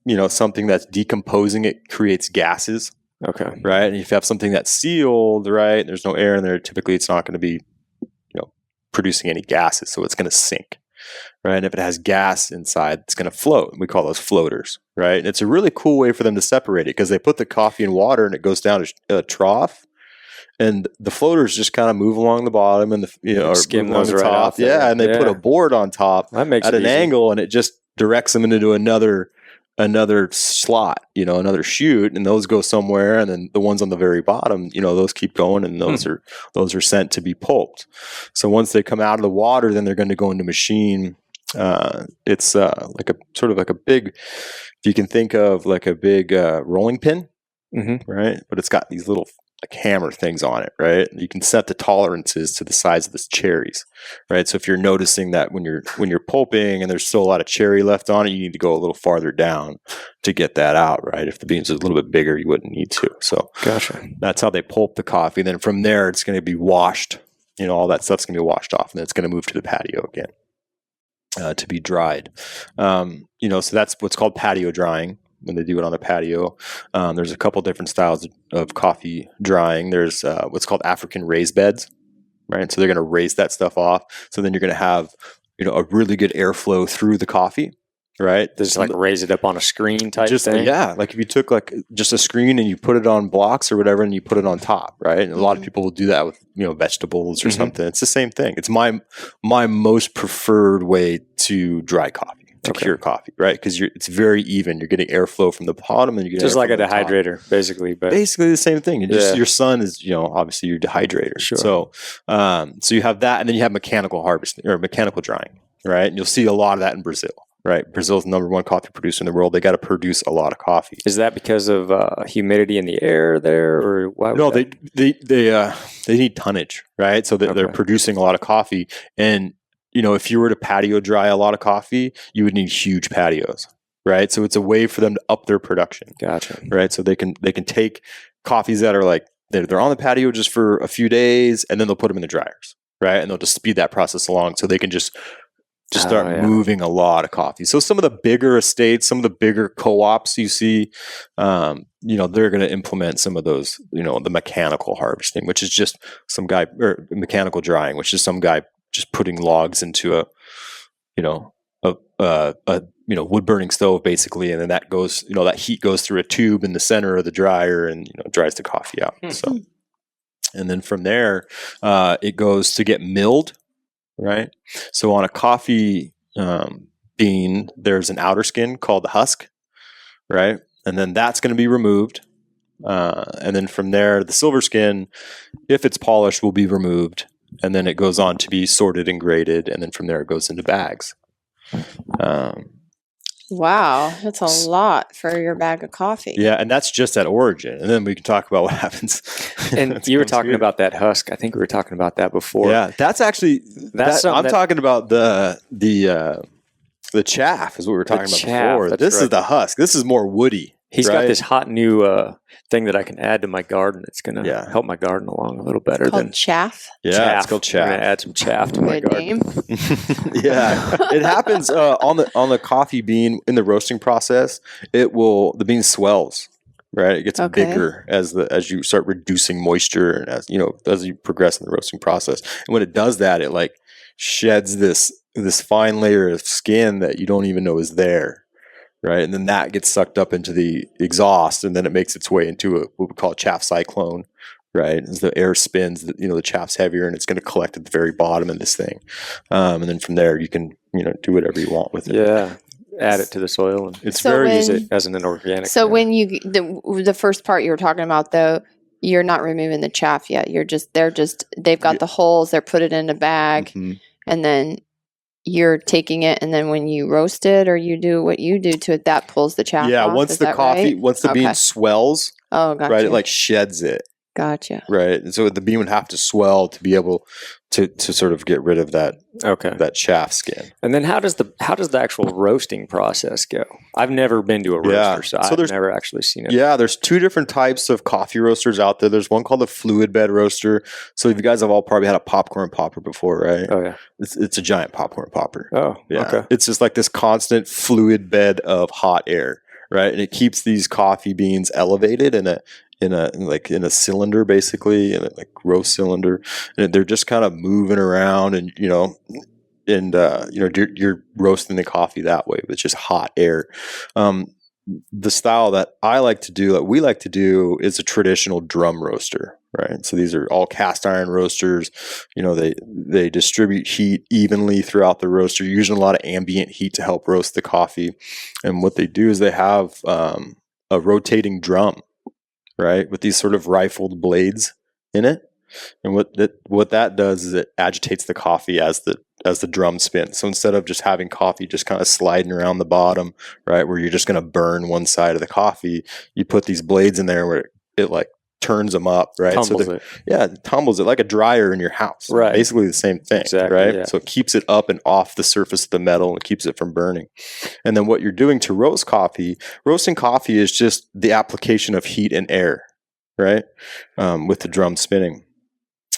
you know, something that's decomposing, it creates gases. Okay. Right. And if you have something that's sealed, right, there's no air in there, typically it's not going to be, you know, producing any gases. So it's going to sink. Right. And if it has gas inside, it's going to float. We call those floaters. Right. And it's a really cool way for them to separate it, because they put the coffee in water and it goes down a trough. And the floaters just kind of move along the bottom, and or skim move along those the right top. off there. Yeah. And they put a board on top That makes at it an easy. angle, and it just directs them into another slot, you know, another chute, and those go somewhere, and then the ones on the very bottom, you know, those keep going, and those are sent to be pulped. So once they come out of the water, then they're going to go into machine. It's like a sort of like a big, if you can think of like a big rolling pin, right? But it's got these little like hammer things on it, right? You can set the tolerances to the size of the cherries, right? So if you're noticing that when you're pulping and there's still a lot of cherry left on it, you need to go a little farther down to get that out, right? If the beans are a little bit bigger, you wouldn't need to. So Gotcha. that's how they pulp the coffee. Then from there, it's going to be washed. You know, all that stuff's going to be washed off, and then it's going to move to the patio again to be dried. You know, so that's what's called patio drying. When they do it on the patio, there's a couple different styles of coffee drying. There's what's called African raised beds, right? So they're going to raise that stuff off. So then you're going to have, you know, a really good airflow through the coffee, right? Just like raise it up on a screen type thing. Yeah, like if you took like just a screen and you put it on blocks or whatever, and you put it on top, right? And a lot of people will do that with, you know, vegetables or something. It's the same thing. It's my most preferred way to dry coffee. To cure coffee, right? Because it's very even. You're getting airflow from the bottom, and you're getting just like a from the top. dehydrator, basically. But basically the same thing. Your sun is, you know, obviously your dehydrator. Sure. So, so you have that, and then you have mechanical harvesting or mechanical drying, right? And you'll see a lot of that in Brazil, right? Brazil's the #1 coffee producer in the world. They got to produce a lot of coffee. Is that because of humidity in the air there, or why? No, they need tonnage, right? So they're producing a lot of coffee. And you know, if you were to patio dry a lot of coffee, you would need huge patios, right? So it's a way for them to up their production. Gotcha. Right? So they can take coffees that are like they're on the patio just for a few days, and then they'll put them in the dryers, right? And they'll just speed that process along, so they can just start moving a lot of coffee. So some of the bigger estates, some of the bigger co-ops you see, you know, they're going to implement some of those, you know, the mechanical harvesting, which is just some guy, or mechanical drying, which is some guy just putting logs into a wood burning stove basically, and then that goes, you know, that heat goes through a tube in the center of the dryer, and you know, dries the coffee out. So, and then from there, it goes to get milled, right? So on a coffee bean, there's an outer skin called the husk, right? And then that's going to be removed, and then from there, the silver skin, if it's polished, will be removed. And then it goes on to be sorted and graded, and then from there it goes into bags. Wow, that's a lot for your bag of coffee. Yeah, and that's just at origin. And then we can talk about what happens. And you were talking about that husk. I think we were talking about that before. Yeah, that's actually I'm talking about the chaff is what we were talking about before. This is the husk. This is more woody. He's got this hot new thing that I can add to my garden. It's going to help my garden along a little better than chaff. Yeah, chaff. It's called chaff. I'm going to add some chaff to my garden. Yeah, it happens on the coffee bean in the roasting process. The bean swells. Right, it gets bigger as you start reducing moisture and as you progress in the roasting process. And when it does that, it like sheds this fine layer of skin that you don't even know is there. Right, and then that gets sucked up into the exhaust, and then it makes its way into what we call a chaff cyclone. Right, as the air spins, the chaff's heavier, and it's going to collect at the very bottom of this thing, and then from there you can do whatever you want with it. Yeah, add it to the soil, and it's very easy as an organic. So when you the first part you were talking about though, you're not removing the chaff yet. They've got the holes. They're put it in a bag, and then you're taking it, and then when you roast it or you do what you do to it, that pulls the chaff off. Once the bean swells, gotcha. Right, it like sheds it. Gotcha. Right, and so the bean would have to swell to be able to sort of get rid of that chaff skin. And then how does the actual roasting process go? I've never been to a roaster, so I've never actually seen it. Yeah, there's two different types of coffee roasters out there. There's one called a fluid bed roaster. So you guys have all probably had a popcorn popper before, right? Oh yeah, it's a giant popcorn popper. Oh yeah, okay. It's just like this constant fluid bed of hot air, right? And it keeps these coffee beans elevated in a cylinder, basically, in a like roast cylinder, and they're just kind of moving around, and you're roasting the coffee that way with just hot air. The style that we like to do, is a traditional drum roaster, right? So these are all cast iron roasters. They distribute heat evenly throughout the roaster, using a lot of ambient heat to help roast the coffee. And what they do is they have a rotating drum, right, with these sort of rifled blades in it, and what that does is it agitates the coffee as the drum spins. So instead of just having coffee just kind of sliding around the bottom, right, where you're just going to burn one side of the coffee, you put these blades in there where it like turns them up, right? It tumbles it like a dryer in your house, right? Basically the same thing, exactly, right? Yeah. So it keeps it up and off the surface of the metal and keeps it from burning. And then what you're doing to roasting coffee is just the application of heat and air, right? With the drum spinning.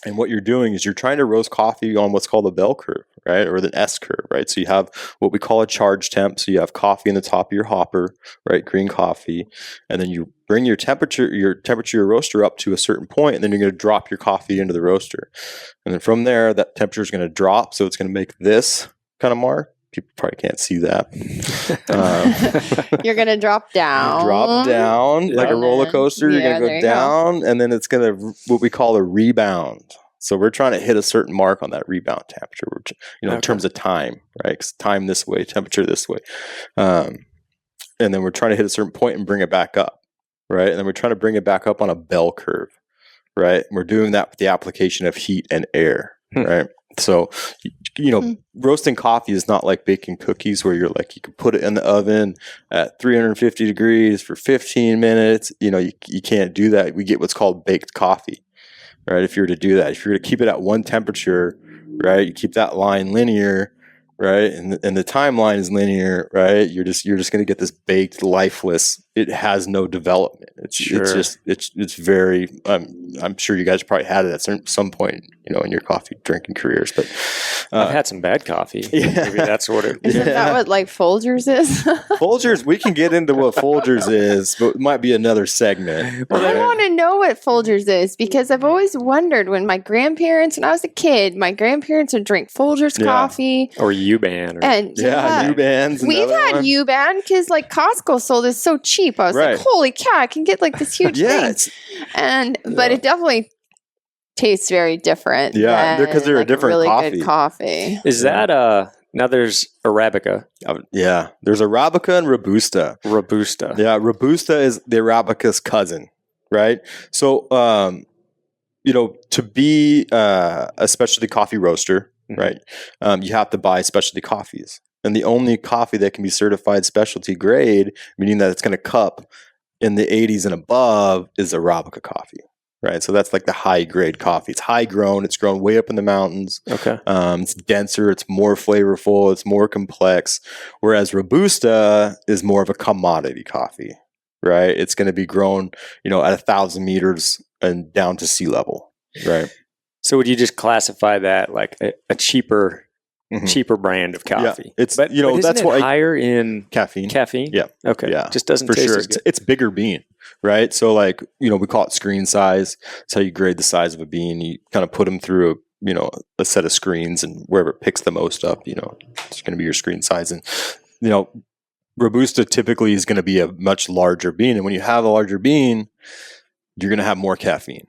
And what you're doing is you're trying to roast coffee on what's called a bell curve, right? Or the S curve, right? So you have what we call a charge temp. So you have coffee in the top of your hopper, right? Green coffee. And then you bring your temperature of your roaster up to a certain point, and then you're going to drop your coffee into the roaster. And then from there, that temperature is going to drop. So it's going to make this kind of mark. People probably can't see that. You're going to drop down. Like a roller coaster. You're going to go down, and then it's going to what we call a rebound. So we're trying to hit a certain mark on that rebound temperature, in terms of time, right? 'Cause time this way, temperature this way. And then we're trying to hit a certain point and bring it back up, right? And then we're trying to bring it back up on a bell curve, right? And we're doing that with the application of heat and air, right? So, roasting coffee is not like baking cookies where you can put it in the oven at 350 degrees for 15 minutes. You can't do that. We get what's called baked coffee, right? If you were to do that, if you're to keep it at one temperature, right, you keep that line linear, right, and the timeline is linear, right, you're just going to get this baked, lifeless. It has no development. It's very. I'm sure you guys probably had it at some point, in your coffee drinking careers. But I've had some bad coffee. Yeah. Maybe that's what it. Isn't that what Folgers is? Folgers. We can get into what Folgers is, but it might be another segment. I want to know what Folgers is, because I've always wondered when I was a kid, my grandparents would drink Folgers coffee or U-Ban. U-Ban's. We've had U-Ban because Costco sold it so cheap. I was like, holy cow, I can get this huge thing. But it definitely tastes very different. Yeah, because they're a different really coffee. Good coffee. Is that now there's Arabica. There's Arabica and Robusta. Yeah, Robusta is the Arabica's cousin, right? So, to be a specialty coffee roaster, right, you have to buy specialty coffees. And the only coffee that can be certified specialty grade, meaning that it's going to cup in the 80s and above, is Arabica coffee, right? So that's like the high grade coffee. It's high grown. It's grown way up in the mountains. Okay. It's denser. It's more flavorful. It's more complex. Whereas Robusta is more of a commodity coffee, right? It's going to be grown, at 1,000 meters and down to sea level, right? So would you just classify that like a cheaper brand of coffee? Yeah, it's but that's it why higher in caffeine. Yeah. Okay. Yeah. Just doesn't For taste sure. as good. It's bigger bean, right? So like, we call it screen size. It's how you grade the size of a bean. You kind of put them through a set of screens, and wherever it picks the most up, it's going to be your screen size. And, Robusta typically is going to be a much larger bean. And when you have a larger bean, you're going to have more caffeine,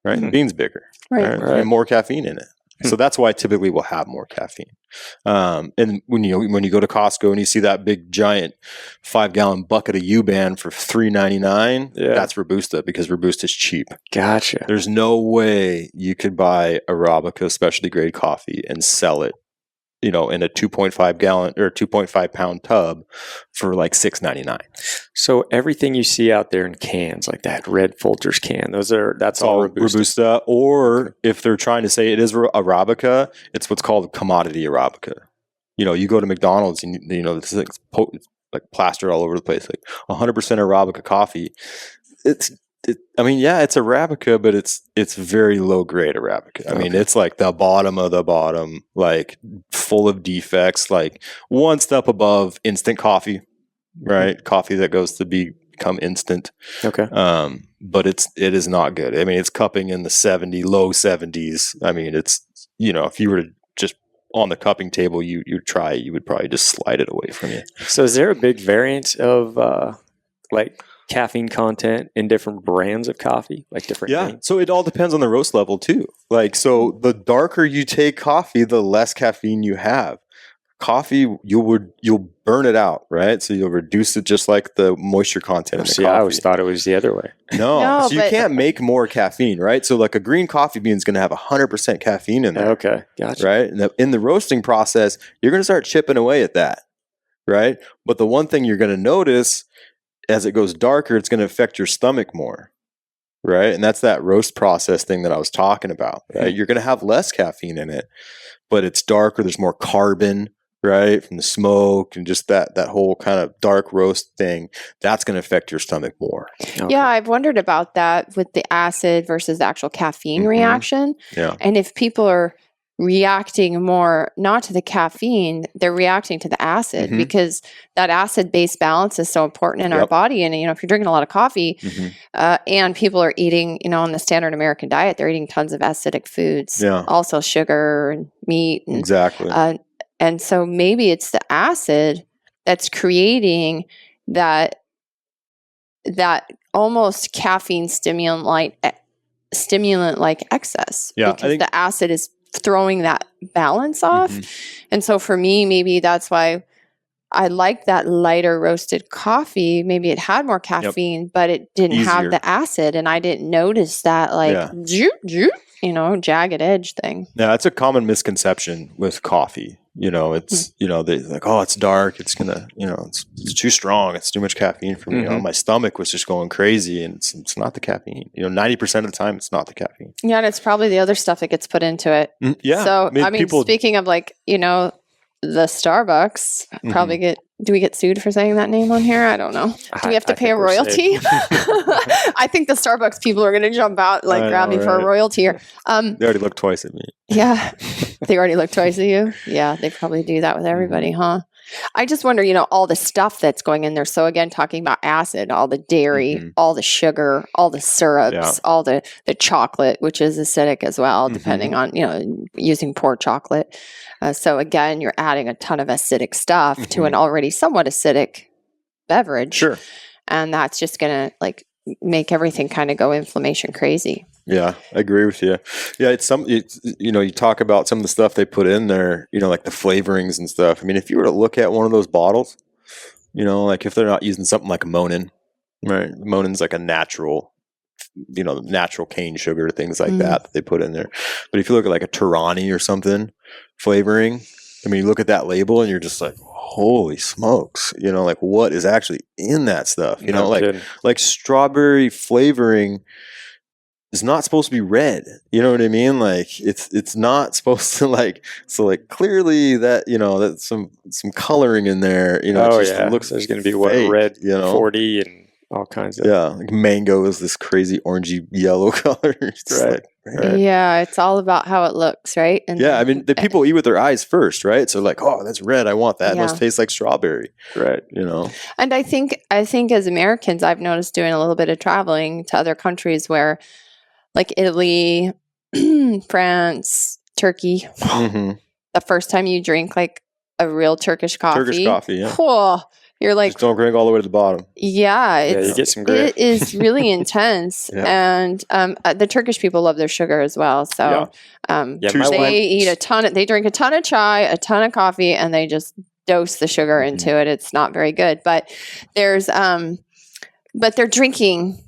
right? Mm-hmm. The bean's bigger, right? And more caffeine in it. So that's why typically we'll have more caffeine. And when you go to Costco and you see that big giant 5-gallon bucket of U-Ban for $3.99, that's Robusta, because Robusta is cheap. Gotcha. There's no way you could buy Arabica specialty grade coffee and sell it, in a 2.5 gallon or 2.5 pound tub for like $6.99. So everything you see out there in cans, like that red Folgers can, that's all Robusta. Or if they're trying to say it is Arabica, it's what's called commodity Arabica. You go to McDonald's and this is like plastered all over the place, like 100% Arabica coffee. It's Arabica, but it's very low grade Arabica. I mean, it's like the bottom of the bottom, like full of defects, like one step above instant coffee, right? Coffee that goes to become instant. Okay. But it is not good. I mean, it's cupping in the low 70s. I mean, it's, if you were to just on the cupping table, you would probably just slide it away from you. So is there a big variance of like caffeine content in different brands of coffee, like different names? So it all depends on the roast level too. Like, so the darker you take coffee, the less caffeine you have. Coffee, you'll burn it out, right? So you'll reduce it just like the moisture content in the coffee. I always thought it was the other way. No, so you can't make more caffeine, right? So like a green coffee bean is going to have 100% caffeine in there. Okay, gotcha. Right? And in the roasting process, you're going to start chipping away at that, right? But the one thing you're going to notice as it goes darker, it's going to affect your stomach more, right? And that's that roast process thing that I was talking about, right? You're going to have less caffeine in it, but it's darker. There's more carbon, right, from the smoke and just that whole kind of dark roast thing. That's going to affect your stomach more. Okay. Yeah, I've wondered about that with the acid versus the actual caffeine reaction. Yeah. And if people are reacting more, not to the caffeine, they're reacting to the acid because that acid-base balance is so important in our body. And, if you're drinking a lot of coffee and people are eating, on the standard American diet, they're eating tons of acidic foods, also sugar and meat. And, exactly. And so maybe it's the acid that's creating that almost caffeine stimulant like excess. Yeah, because the acid is throwing that balance off. And so for me, maybe that's why I like that lighter roasted coffee. Maybe it had more caffeine, but it didn't have the acid, and I didn't notice that jagged edge thing. Yeah, it's a common misconception with coffee. It's they like, oh, it's dark, it's gonna, it's too strong, it's too much caffeine for me. My stomach was just going crazy, and it's not the caffeine. 90% of the time, it's not the caffeine. Yeah, and it's probably the other stuff that gets put into it. Yeah. So speaking of the Starbucks probably do we get sued for saying that name on here? I don't know. Do we have to pay a royalty? I think the Starbucks people are going to jump out, grab me for a royalty here. They already looked twice at me. Yeah. They already looked twice at you? Yeah, they probably do that with everybody, huh? I just wonder, all the stuff that's going in there. So again, talking about acid, all the dairy, all the sugar, all the syrups, all the chocolate, which is acidic as well, depending on, using poor chocolate. So again, you're adding a ton of acidic stuff to an already somewhat acidic beverage. Sure. And that's just going to make everything kind of go inflammation crazy. Yeah, I agree with you. Yeah, you talk about some of the stuff they put in there, like the flavorings and stuff. I mean, if you were to look at one of those bottles, if they're not using something like Monin, right? Monin's like a natural, natural cane sugar, things like that they put in there. But if you look at like a Torani or something flavoring, I mean, you look at that label and you're just like, oh, holy smokes, like what is actually in that stuff? No kidding. Like strawberry flavoring is not supposed to be red. You know what I mean? Like it's not supposed to so clearly that, that's some coloring in there, it just looks there's going to be fake, red 40 and all kinds of. Yeah. Like mango is this crazy orangey yellow color. Right. Yeah, it's all about how it looks, right? And yeah, I mean, the people eat with their eyes first, right? So like, oh, that's red. I want that. It must taste like strawberry, right? And I think as Americans, I've noticed doing a little bit of traveling to other countries where, like Italy, France, Turkey. Mm-hmm. The first time you drink like a real Turkish coffee, yeah. Whoa, you're like, just don't drink all the way to the bottom. Yeah, you get some grit. It is really intense, and the Turkish people love their sugar as well. So they eat a ton. They drink a ton of chai, a ton of coffee, and they just dose the sugar into it. It's not very good, but but they're drinking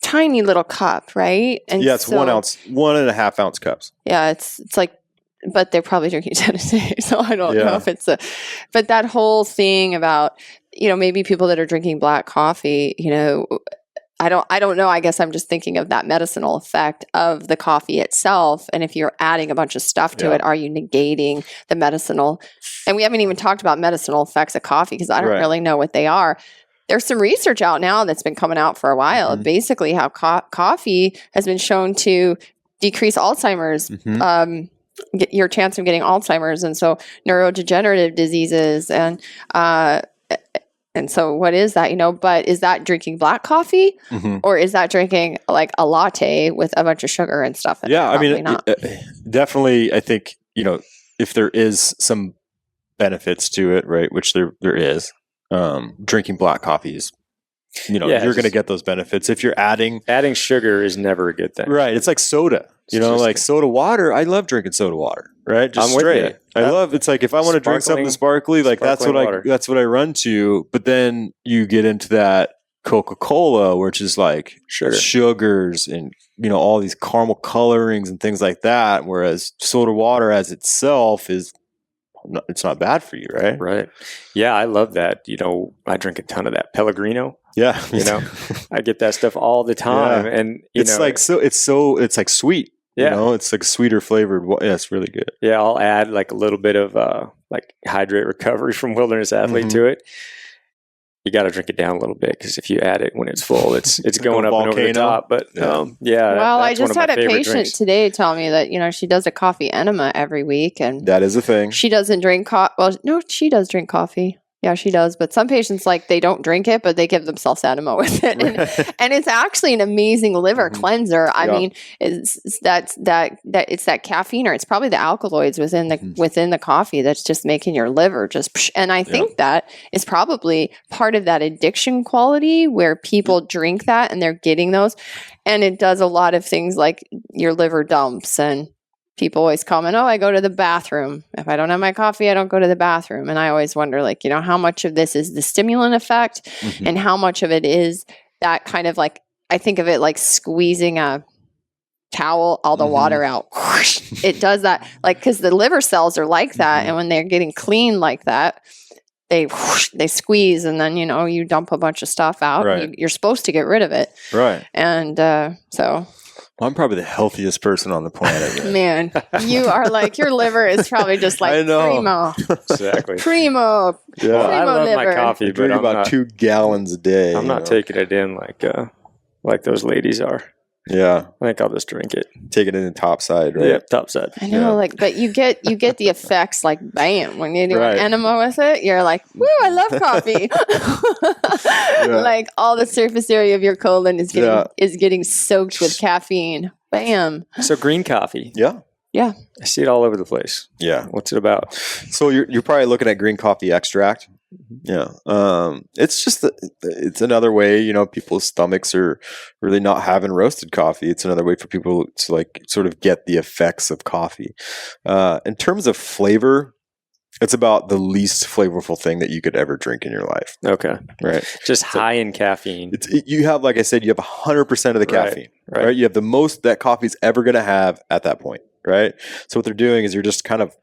tiny little cup, right? And it's 1 ounce, 1.5 ounce cups. Yeah, it's like. But they're probably drinking 10 a day, so I don't know if it's but that whole thing about, maybe people that are drinking black coffee, I don't know. I guess I'm just thinking of that medicinal effect of the coffee itself. And if you're adding a bunch of stuff to it, are you negating the medicinal? And we haven't even talked about medicinal effects of coffee because I don't really know what they are. There's some research out now that's been coming out for a while, basically how coffee has been shown to decrease Alzheimer's, get your chance of getting Alzheimer's, and so neurodegenerative diseases, and so what is that? But is that drinking black coffee, or is that drinking like a latte with a bunch of sugar and stuff? Yeah, I mean, definitely. I think if there is some benefits to it, right? Which there is. Drinking black coffee is. You're going to get those benefits if you're adding sugar is never a good thing, right? It's like soda, like soda water. I love drinking soda water, right? Just straight. I love. It's like if I want to drink something sparkly, like that's what I run to. But then you get into that Coca-Cola, which is like sugars and all these caramel colorings and things like that. Whereas soda water as itself it's not bad for you, right? Right. Yeah, I love that. I drink a ton of that Pellegrino. Yeah. I get that stuff all the time. Yeah. And it's like sweet. Yeah. It's like sweeter flavored. Yeah, it's really good. Yeah, I'll add like a little bit of like Hydrate Recovery from Wilderness Athlete to it. You got to drink it down a little bit because if you add it when it's full, it's going up and over the top. But well, I just had a patient today tell me that she does a coffee enema every week, and that is a thing. She doesn't drink coffee. Well, no, she does drink coffee. Yeah, she does. But some patients they don't drink it, but they give themselves enema with it, and it's actually an amazing liver cleanser. I mean, it's that caffeine, or it's probably the alkaloids within the coffee that's just making your liver just. And I think that is probably part of that addiction quality where people drink that and they're getting those, and it does a lot of things like your liver dumps and. People always comment, I go to the bathroom. If I don't have my coffee, I don't go to the bathroom. And I always wonder, how much of this is the stimulant effect and how much of it is that kind of I think of it like squeezing a towel, all the water out. It does that, because the liver cells are like that. And when they're getting clean like that, they squeeze and then, you dump a bunch of stuff out. Right. You're supposed to get rid of it. Right. And so... I'm probably the healthiest person on the planet. Man, you are your liver is probably just I know. primo. Exactly. Primo. Yeah. Primo I love liver. my coffee, I drink about 2 gallons a day. I'm not taking it in like those ladies are. Yeah. I think I'll just drink it. Take it in the top side, right? Yeah, top side. I know, but you get the effects bam when you do an enema with it. You're like, woo, I love coffee. All the surface area of your colon is getting soaked with caffeine. Bam. So green coffee. Yeah. Yeah. I see it all over the place. Yeah. What's it about? So you're probably looking at green coffee extract. Yeah. It's just it's another way, people's stomachs are really not having roasted coffee. It's another way for people to sort of get the effects of coffee. In terms of flavor, it's about the least flavorful thing that you could ever drink in your life. Okay. Right. Just high in caffeine. You have, like I said, you have 100% of the caffeine, right? You have the most that coffee's ever going to have at that point, right? So what they're doing is they're just kind of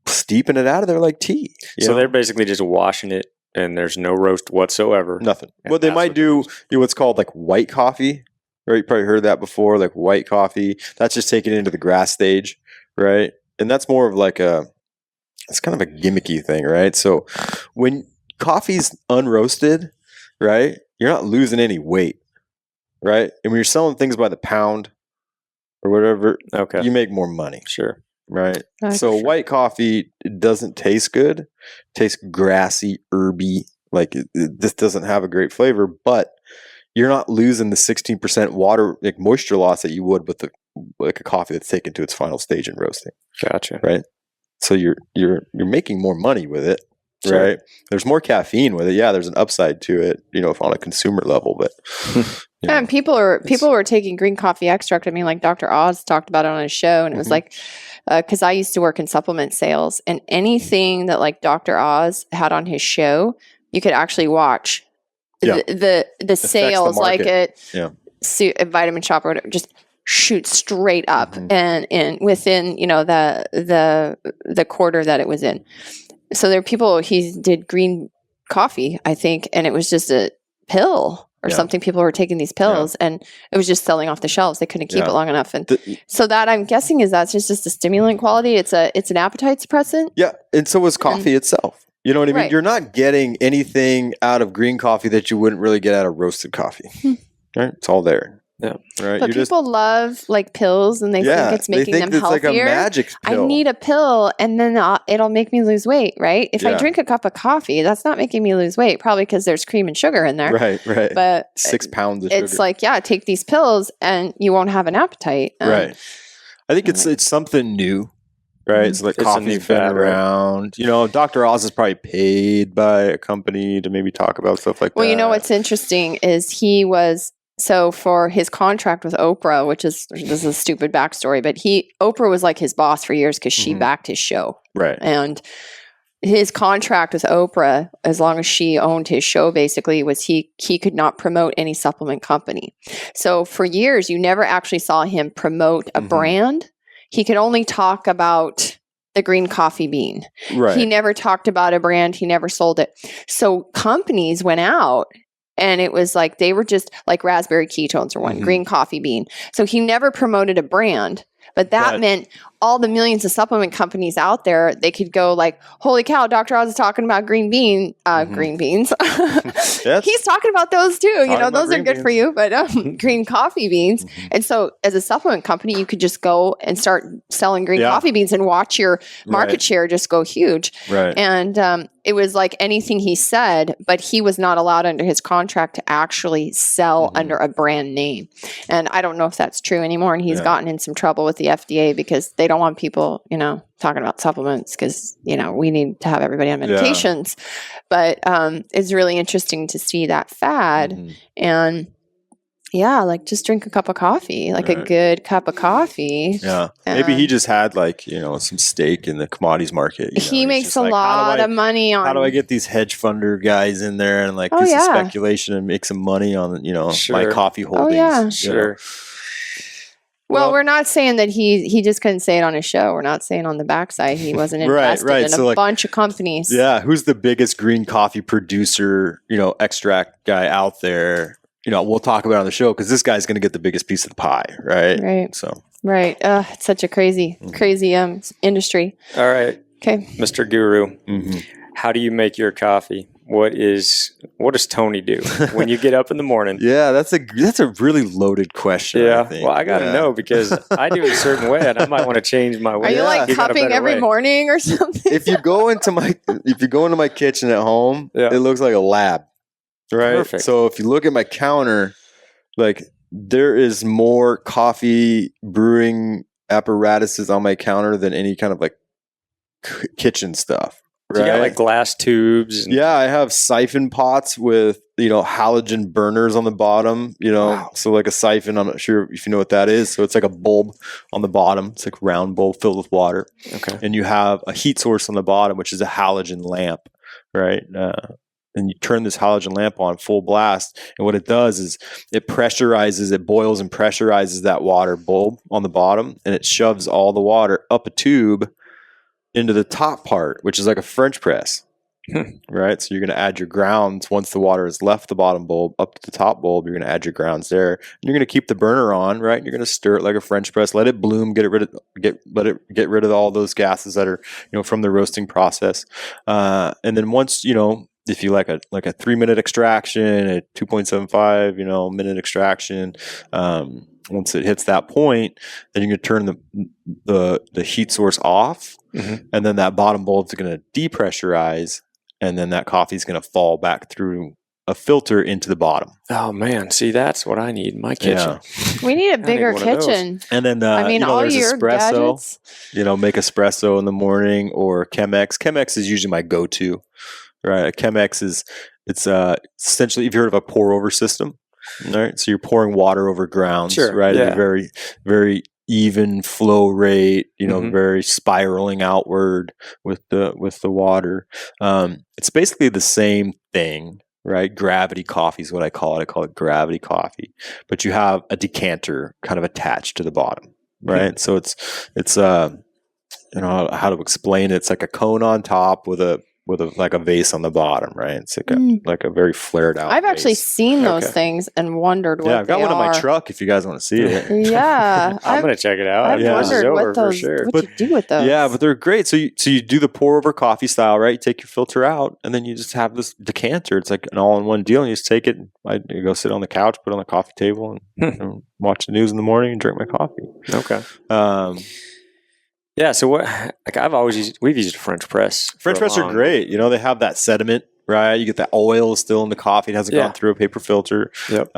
steeping it out of there like tea. So they're basically just washing it, and there's no roast whatsoever. Nothing. And What they that's might what do, what's called like white coffee, right? You probably heard that before, like white coffee. That's just taken into the grass stage, right? And that's more of like it's kind of a gimmicky thing, right? So when coffee's unroasted, right, you're not losing any weight, right? And when you're selling things by the pound or whatever, Okay. you make more money. Sure. Right. That's So true. white coffee, it doesn't taste good. It tastes grassy, herby. Like this doesn't have a great flavor, but you're not losing the 16% water, like moisture loss that you would with like a coffee that's taken to its final stage in roasting. Gotcha. Right. So you're making more money with it. Sure. Right. There's more caffeine with it. Yeah, there's an upside to it, on a consumer level, but And people were taking green coffee extract. I mean, like Dr. Oz talked about it on his show, and it was like, because I used to work in supplement sales, and anything that like Dr. Oz had on his show, you could actually watch the sales, like market. at Vitamin Shop or whatever, just shoot straight up, and within the quarter that it was in. So there are people. He did green coffee, I think, and it was just a pill. Or something. People were taking these pills, and it was just selling off the shelves. They couldn't keep it long enough, and so that I'm guessing is that's just a stimulant quality. It's an appetite suppressant. Yeah, and so is coffee itself. You know what I mean? Right. You're not getting anything out of green coffee that you wouldn't really get out of roasted coffee. Right? It's all there. Yeah. Right. But people love like pills, and they think it's making them it's healthier. like a magic pill. I need a pill, and then it'll make me lose weight, right? If I drink a cup of coffee, that's not making me lose weight, probably because there's cream and sugar in there. Right. But 6 pounds of sugar. it's like, take these pills, and you won't have an appetite. Right. I think it's something new. Right. It's like It's a new coffee's been fad, right? around. Dr. Oz is probably paid by a company to maybe talk about stuff like that. Well, what's interesting is he was. So for his contract with Oprah, this is a stupid backstory, but Oprah was like his boss for years because she backed his show. Right. And his contract with Oprah, as long as she owned his show, basically was he could not promote any supplement company. So for years, you never actually saw him promote a brand. He could only talk about the green coffee bean. Right. He never talked about a brand. He never sold it. So companies went out. And it was like they were just like raspberry ketones or one, green coffee bean. So he never promoted a brand. But that meant all the millions of supplement companies out there, they could go like, holy cow, Dr. Oz is talking about green beans. He's talking about those too. Those are good for you, but green coffee beans. And so as a supplement company, you could just go and start selling green coffee beans and watch your market share just go huge. Right. And it was like anything he said, but he was not allowed under his contract to actually sell under a brand name. And I don't know if that's true anymore. And he's gotten in some trouble with the FDA because they don't want people, talking about supplements because, we need to have everybody on medications. But it's really interesting to see that fad. And like just drink a cup of coffee, like a good cup of coffee. Yeah. Maybe he just had some stake in the commodities market. He makes a lot of money on. How do I get these hedge funder guys in there and do some speculation and make some money on, my coffee holdings? Oh, yeah. Sure. Well, we're not saying that he just couldn't say it on his show. We're not saying on the backside he wasn't invested in a bunch of companies. Yeah. Who's the biggest green coffee producer, extract guy out there? We'll talk about it on the show because this guy's going to get the biggest piece of the pie, right? Right. So. Right. It's such a crazy industry. All right. Okay. Mr. Guru, how do you make your coffee? What does Tony do when you get up in the morning? Yeah, that's a really loaded question. Yeah, I think. well, I gotta know because I do it a certain way, and I might want to change my way. Are you like cupping every morning or something? If you go into my kitchen at home, it looks like a lab, right? Perfect. So if you look at my counter, there is more coffee brewing apparatuses on my counter than any kind of kitchen stuff. Right? You got glass tubes. Yeah, I have siphon pots with halogen burners on the bottom. Wow. So like a siphon. I'm not sure if you know what that is. So it's like a bulb on the bottom. It's like a round bulb filled with water. Okay. And you have a heat source on the bottom, which is a halogen lamp, right? And you turn this halogen lamp on full blast, and what it does is it boils and pressurizes that water bulb on the bottom, and it shoves all the water up a tube into the top part, which is like a French press. Right, so you're going to add your grounds once the water has left the bottom bulb up to the top bulb. You're going to add your grounds there, and you're going to keep the burner on, right? And you're going to stir it like a French press, let it bloom, get rid of all those gases that are from the roasting process, and then once if you like a 3-minute extraction, a 2.75 minute extraction. Once it hits that point, then you're going to turn the heat source off, and then that bottom bulb is going to depressurize. And then that coffee is going to fall back through a filter into the bottom. Oh man, see, that's what I need in my kitchen. Yeah. We need a bigger kitchen. And then all there's your espresso. gadgets. Make espresso in the morning, or Chemex. Chemex is usually my go-to. Right, Chemex is essentially, if you heard of a pour over system, right? So you're pouring water over grounds, sure, right? Yeah. At a very, very even flow rate, very spiraling outward with the water. It's basically the same thing, right? Gravity coffee is what I call it. I call it gravity coffee, but you have a decanter kind of attached to the bottom, right? So it's how to explain it. It's like a cone on top with a like a vase on the bottom, right? It's like a very flared out. I've actually vase. seen those things and wondered what I've got they one in my are. truck if you guys want to see it. Yeah, I'm going to check it out. I've wondered what those. Sure. What you do with those? Yeah, but they're great. So you do the pour over coffee style, right? You take your filter out, and then you just have this decanter. It's like an all-in-one deal. And you just take it. You go sit on the couch, put it on the coffee table, and watch the news in the morning and drink my coffee. Okay. Yeah, so we've used a French press. French press are great. They have that sediment, right? You get that oil still in the coffee. It hasn't gone through a paper filter. Yep.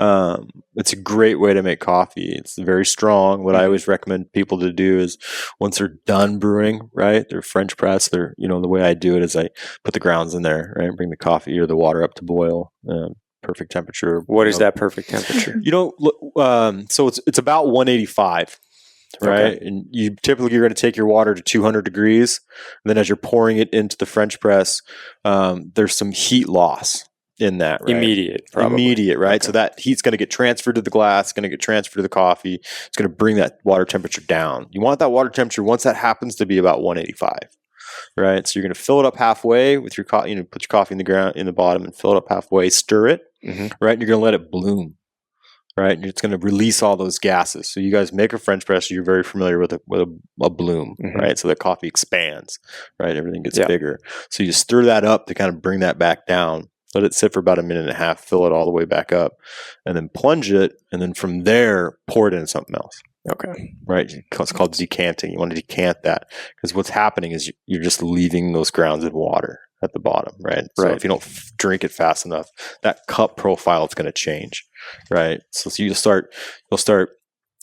It's a great way to make coffee. It's very strong. What I always recommend people to do is once they're done brewing, right? They're French press. The way I do it is I put the grounds in there, right? Bring the coffee or the water up to boil. Perfect temperature. What is that perfect temperature? So it's about 185. Right. Okay. And you're going to take your water to 200 degrees. And then as you're pouring it into the French press, there's some heat loss in that. Right? Immediate, right? Okay. So that heat's going to get transferred to the glass, going to get transferred to the coffee. It's going to bring that water temperature down. You want that water temperature, once that happens, to be about 185. Right. So you're going to fill it up halfway with your coffee, put your coffee in the bottom and fill it up halfway, stir it. Right. And you're going to let it bloom. Right, and it's going to release all those gases. So you guys make a French press. You're very familiar with a bloom, right? So the coffee expands, right? Everything gets bigger. So you stir that up to kind of bring that back down. Let it sit for about a minute and a half. Fill it all the way back up, and then plunge it. And then from there, pour it into something else. Okay. Right. It's called decanting. You want to decant that because what's happening is you're just leaving those grounds in water at the bottom, right? So if you don't drink it fast enough, that cup profile is going to change, right? So you'll start,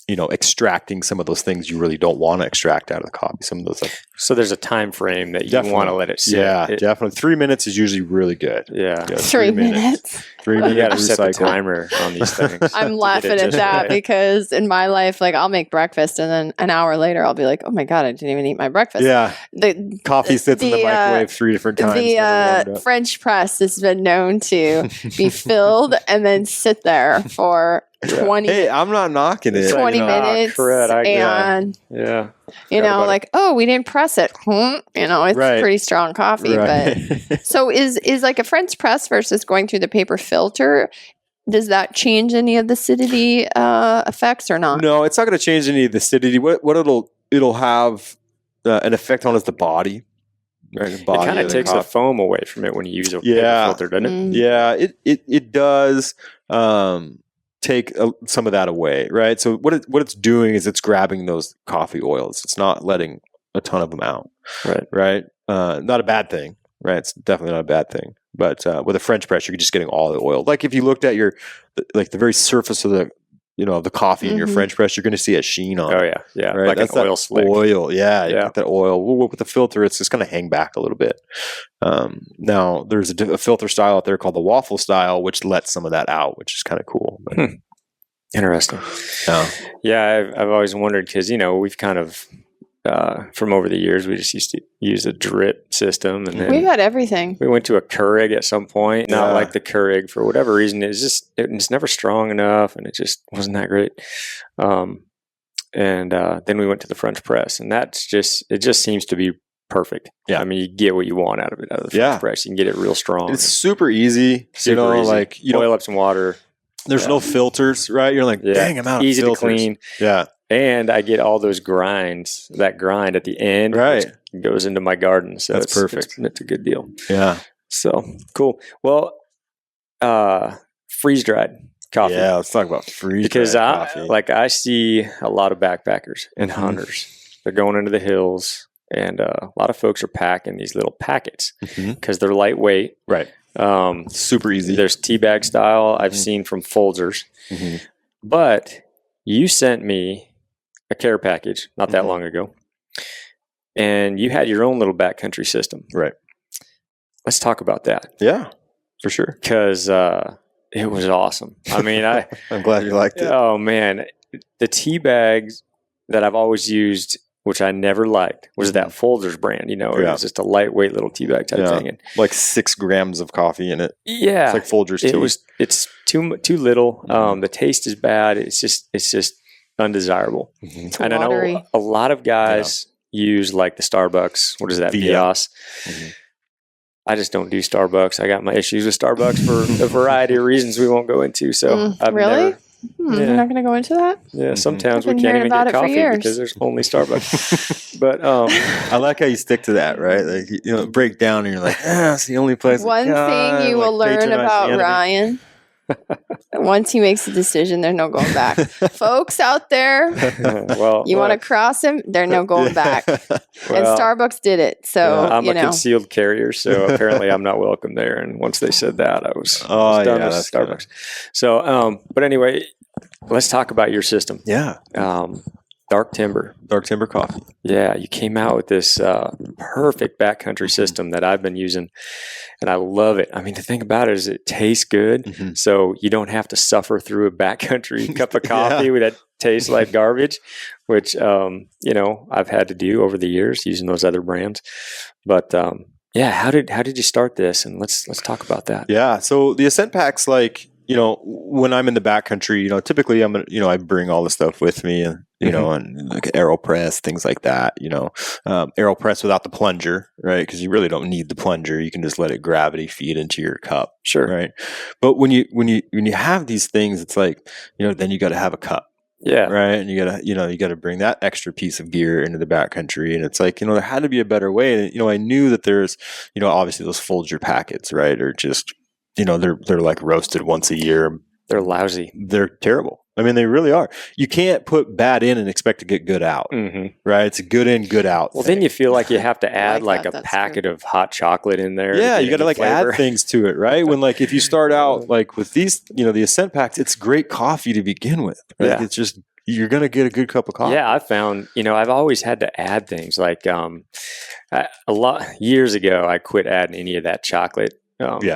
extracting some of those things you really don't want to extract out of the coffee. Some of those. So there's a time frame that you want to let it sit. Yeah, definitely. 3 minutes is usually really good. Yeah. 3 minutes. 3 minutes. You got to set the timer on these things. I'm laughing at that because in my life, I'll make breakfast and then an hour later I'll be like, oh my God, I didn't even eat my breakfast. Yeah. The coffee sits in the microwave 3 different times. The French press has been known to be filled and then sit there for 20 Hey, I'm not knocking it. 20 minutes. And we didn't press it. It's pretty strong coffee. Right. But so is like a French press versus going through the paper filter, does that change any of the acidity effects or not? No, it's not going to change any of the acidity. What it'll have an effect on is the body. Right, the body it kind of takes the foam away from it when you use a paper filter, doesn't it? Yeah, it does. Take some of that away, right? So what it's doing is it's grabbing those coffee oils. It's not letting a ton of them out, right? Not a bad thing, right? It's definitely not a bad thing. But with a French press, you're just getting all the oil. Like if you looked at the very surface of the coffee in your French press, you're going to see a sheen on it. Oh yeah, right? Like That's an oil slick. Oil, you get that oil. With the filter, it's just going to hang back a little bit. Now, there's a filter style out there called the waffle style, which lets some of that out, which is kind of cool. But, Interesting. Yeah, I've always wondered because we've kind of from over the years we just used to use a drip system, and then we've had everything. We went to a Keurig at some point. Not like the Keurig for whatever reason. It's never strong enough, and it just wasn't that great. And then we went to the French press, and it just seems to be perfect. Yeah. I mean, you get what you want out of it, out of the French press. You can get it real strong. It's super easy. Super easy. Like you boil up some water. There's no filters, right? You're like, dang, I'm out easy of filters. to clean. Yeah. And I get all those grinds, that grind at the end, right? Which goes into my garden. So that's perfect. It's a good deal. Yeah. So cool. Well, freeze dried coffee. Yeah, let's talk about freeze dried coffee. Because I see a lot of backpackers and hunters. They're going into the hills, and a lot of folks are packing these little packets because they're lightweight. Right. Super easy. There's tea bag style I've seen from Folgers. But you sent me a care package not that long ago, and you had your own little backcountry system. Right. Let's talk about that. Yeah, for sure. Because it was awesome. I mean, I'm glad you liked it. Oh man, the tea bags that I've always used, which I never liked, was that Folgers brand. It was just a lightweight little tea bag type thing, and like 6 grams of coffee in it. Yeah, it's like Folgers tea. It's too little. The taste is bad. It's just undesirable. And I know a lot of guys use like the Starbucks. What is that? Vios. I just don't do Starbucks. I got my issues with Starbucks for a variety of reasons we won't go into. So I've really? never. You're not going to go into that? Yeah, sometimes we can't even get coffee because there's only Starbucks. But I like how you stick to that, right? Like break down and you're like, it's the only place. One thing you will learn about Ryan. Once he makes a decision, there's no going back. Folks out there, you want to cross him, there's no going back. And Starbucks did it. So I'm a concealed carrier, so apparently I'm not welcome there. And once they said that, I was done with Starbucks. Good. So, but anyway, let's talk about your system. Yeah. Dark Timber coffee. Yeah, you came out with this perfect backcountry system that I've been using, and I love it. I mean, the thing about it is it tastes good, so you don't have to suffer through a backcountry cup of coffee that tastes like garbage, which I've had to do over the years using those other brands. But how did you start this? And let's talk about that. Yeah, so the Ascent Packs, like when I'm in the backcountry, typically I'm gonna, I bring all the stuff with me, and and like AeroPress, things like that. AeroPress without the plunger, right? Because you really don't need the plunger. You can just let it gravity feed into your cup, sure, right? But when you have these things, it's like then you got to have a cup. Yeah. Right. And you gotta bring that extra piece of gear into the backcountry. And it's like, there had to be a better way. And, I knew that there's, obviously those Folger packets, right? Or just, they're like roasted once a year. They're lousy. They're terrible. I mean, they really are. You can't put bad in and expect to get good out, right? It's a good in, good out. Well, then you feel like you have to add like a packet of hot chocolate in there. Yeah, you got to like add things to it, right? When like if you start out like with these, the Ascent Packs, it's great coffee to begin with. Right? Yeah. It's just you're gonna get a good cup of coffee. Yeah, I found I've always had to add things like a lot years ago. I quit adding any of that chocolate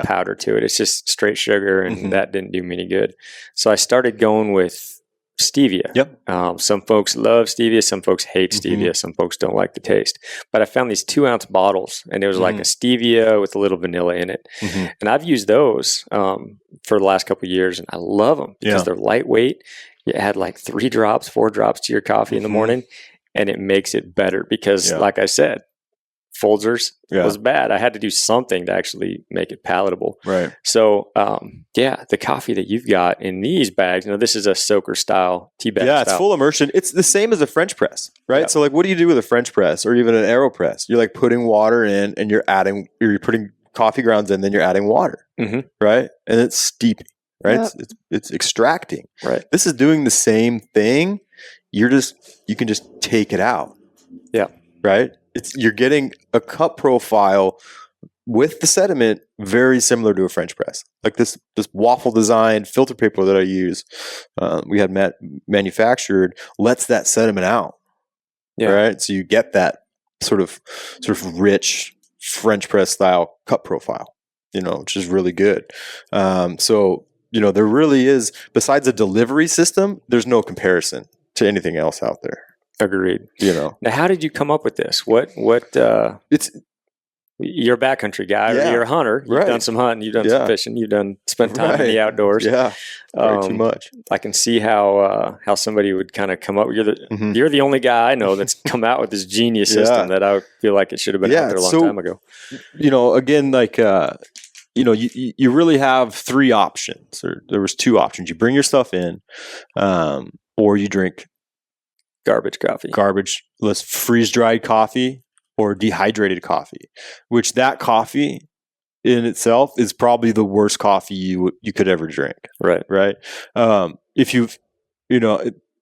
powder to it. It's just straight sugar, and that didn't do me any good. So I started going with stevia. Yep. Some folks love stevia. Some folks hate stevia. Some folks don't like the taste. But I found these 2-ounce bottles, and it was like a stevia with a little vanilla in it. And I've used those for the last couple of years, and I love them because they're lightweight. You add like 3 drops, 4 drops to your coffee in the morning, and it makes it better because, like I said, Folgers was bad. I had to do something to actually make it palatable. Right. So, the coffee that you've got in these bags, this is a soaker style tea bag. Yeah, it's full immersion. It's the same as a French press, right? Yep. So, like, what do you do with a French press or even an AeroPress? You're like putting water in, and you're putting coffee grounds in, then you're adding water, right? And it's steeping, right? Yep. It's extracting. Right. This is doing the same thing. You can just take it out. Yeah. Right. You're getting a cup profile with the sediment very similar to a French press. Like this waffle design filter paper that I use, we had manufactured, lets that sediment out. Yeah. Right. So you get that sort of rich French press style cup profile, which is really good. So, there really is, besides a delivery system, there's no comparison to anything else out there. Agreed. Now, how did you come up with this? What? you're a backcountry guy, Yeah. or you're a hunter. You've Right. done some hunting, you've done some fishing, you've spent time in Right. the outdoors. Yeah, way too much. I can see how somebody would kind of come up. Mhm. You're the only guy I know that's come out with this genius system that I feel like it should have been out there a long time ago. Again, like you really have three options, or there was two options. You bring your stuff in, or you drink Garbage coffee. Let's freeze dried coffee or dehydrated coffee, which that coffee in itself is probably the worst coffee you could ever drink. Right. Right. If you've,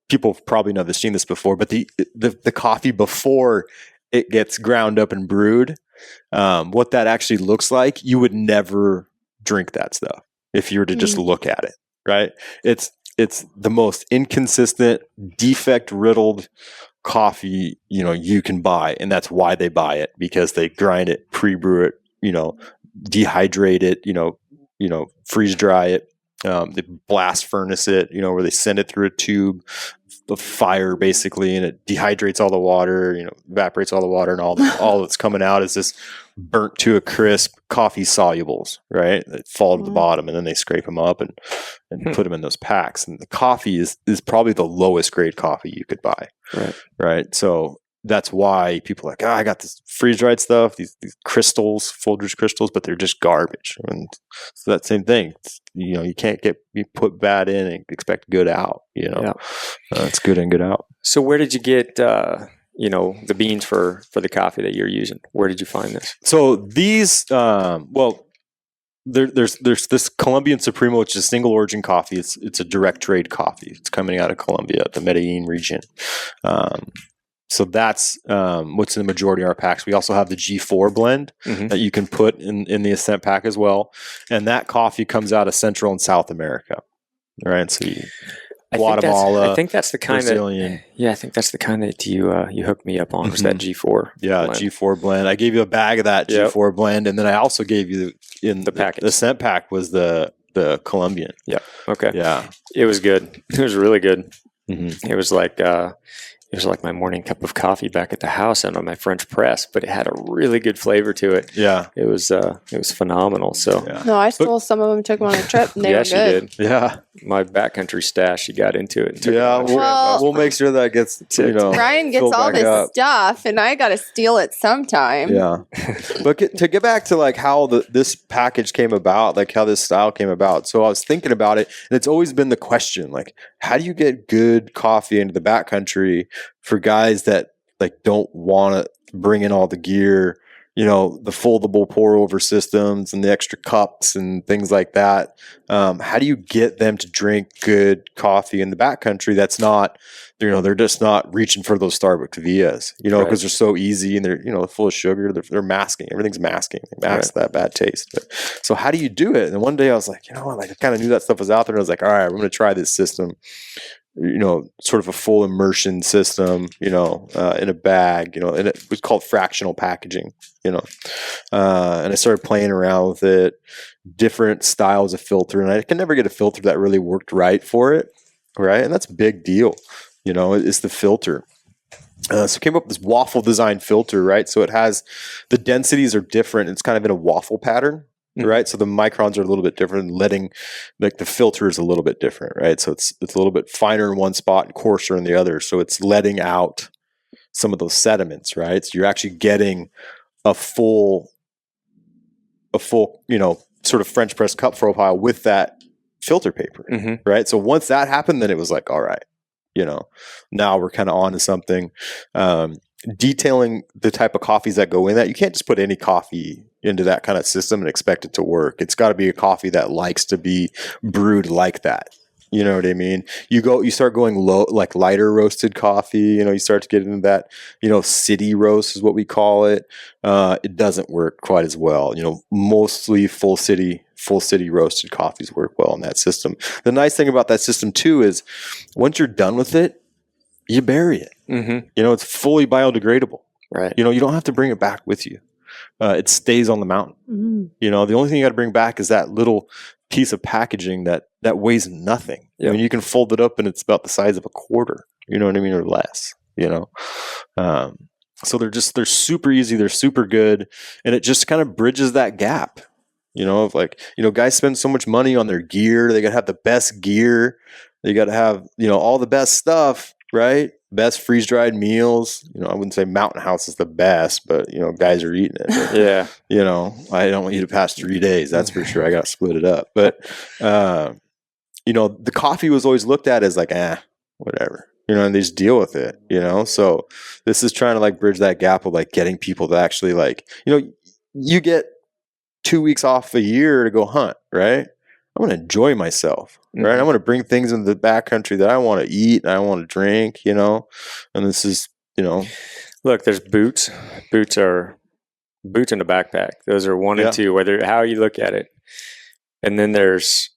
people have probably never seen this before, but the coffee before it gets ground up and brewed, what that actually looks like, you would never drink that stuff if you were to just look at it. Right. It's the most inconsistent, defect-riddled coffee, you can buy. And that's why they buy it, because they grind it, pre-brew it, dehydrate it, freeze dry it. They blast furnace it, where they send it through a tube of fire, basically, and it dehydrates all the water, evaporates all the water, and all that's coming out is this burnt to a crisp coffee solubles, right? That fall to the bottom, and then they scrape them up and put them in those packs. And the coffee is probably the lowest grade coffee you could buy, right? So that's why people are like, I got this freeze dried stuff, these crystals, Folgers crystals, but they're just garbage. And so that same thing, you can't you put bad in and expect good out. It's good in, good out. So where did you get the beans for the coffee that you're using? Where did you find this? So these, there's this Colombian Supremo, which is a single origin coffee. It's a direct trade coffee. It's coming out of Colombia, the Medellin region. So that's what's in the majority of our packs. We also have the G4 blend that you can put in the Ascent pack as well. And that coffee comes out of Central and South America. All right. So Guatemala. I think that's the kind Brazilian. I think that's the kind that you hooked me up on, was that G4. Yeah, blend. G4 blend. I gave you a bag of that G4 blend, and then I also gave you the package. The Scent pack was the Colombian. Yeah. Okay. Yeah. It was good. It was really good. Mm-hmm. It was like my morning cup of coffee back at the house and on my French press, but it had a really good flavor to it. Yeah. It was phenomenal. So No, I stole some of them, took them on a trip, and they were good. She did. Yeah. My backcountry stash, she got into it. And took it on a trip. We'll make sure that gets, Ryan gets all this stuff, and I got to steal it sometime. Yeah. But to get back to like how this package came about, like how this style came about. So I was thinking about it, and it's always been the question, like, how do you get good coffee into the backcountry for guys that like don't want to bring in all the gear, the foldable pour over systems and the extra cups and things like that? How do you get them to drink good coffee in the backcountry that's not, they're just not reaching for those Starbucks Vias, because they're so easy and they're, full of sugar. They're masking. Everything's masking. They mask that bad taste. But, so how do you do it? And one day I was like, I kind of knew that stuff was out there. And I was like, all right, I'm going to try this system. Sort of a full immersion system, in a bag, and it was called fractional packaging, and I started playing around with it, different styles of filter, and I can never get a filter that really worked right for it. Right. And that's a big deal, it's the filter. So I came up with this waffle design filter, right? So it has, the densities are different. It's kind of in a waffle pattern. Right. So the microns are a little bit different, the filter is a little bit different, right? So it's a little bit finer in one spot and coarser in the other. So it's letting out some of those sediments, right? So you're actually getting a full, sort of French press cup profile with that filter paper, right? So once that happened, then it was like, all right, now we're kind of on to something. Detailing the type of coffees that go in that, you can't just put any coffee into that kind of system and expect it to work. It's got to be a coffee that likes to be brewed like that. You know what I mean? You start going low, like lighter roasted coffee, you start to get into that, city roast is what we call it. It doesn't work quite as well. Mostly full city roasted coffees work well in that system. The nice thing about that system too is once you're done with it, you bury it. It's fully biodegradable. Right. You don't have to bring it back with you. It stays on the mountain. The only thing you got to bring back is that little piece of packaging that weighs nothing. Yep. I mean, you can fold it up and it's about the size of a quarter. You know what I mean, or less. So they're super easy. They're super good. And it just kind of bridges that gap, of like, guys spend so much money on their gear. They got to have the best gear. They got to have, all the best stuff, right? Best freeze dried meals. I wouldn't say Mountain House is the best, but, guys are eating it. But, Yeah. I don't want you to pass 3 days. That's for sure. I got to split it up. But, the coffee was always looked at as like, whatever. And they just deal with it, So this is trying to like bridge that gap of like getting people to actually like, you get 2 weeks off a year to go hunt, right? I want to enjoy myself, right? I want to bring things into the backcountry that I want to eat and I want to drink, and this is, Look, there's boots. Boots in the backpack. Those are 1 and 2, how you look at it. And then there's,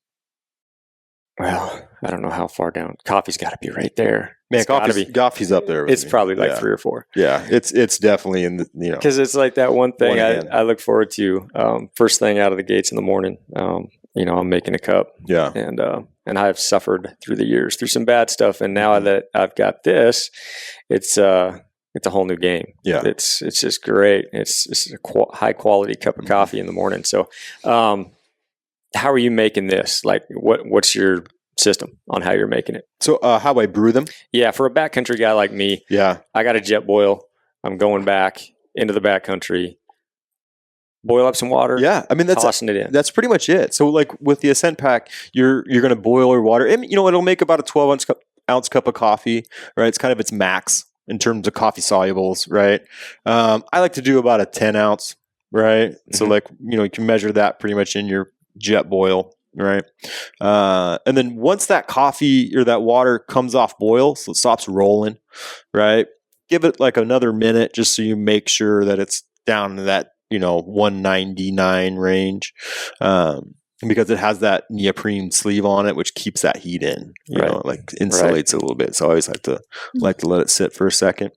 well, I don't know how far down. Coffee's got to be right there. Man, coffee's up there. It's probably like 3 or 4. Yeah, it's definitely in the, because it's like that one thing I look forward to. First thing out of the gates in the morning. I'm making a cup. Yeah, and I've suffered through the years through some bad stuff, and now that I've got this, it's a whole new game. Yeah, it's just great. It's a high quality cup of coffee in the morning. So, how are you making this? Like, what's your system on how you're making it? So how I brew them? Yeah, for a backcountry guy like me, I got a jet boil. I'm going back into the backcountry, boil up some water. Yeah, I mean tossing it in. That's pretty much it. So like with the Ascent Pack, you're going to boil your water, and it'll make about a 12-ounce cup of coffee, right? It's kind of its max in terms of coffee solubles, right? I like to do about a 10-ounce, right? So like you can measure that pretty much in your jet boil. Right. And then once that coffee or that water comes off boil, so it stops rolling, right? Give it like another minute just so you make sure that it's down to that, 199 range. Because it has that neoprene sleeve on it, which keeps that heat in, like insulates it a little bit. So I always like to let it sit for a second.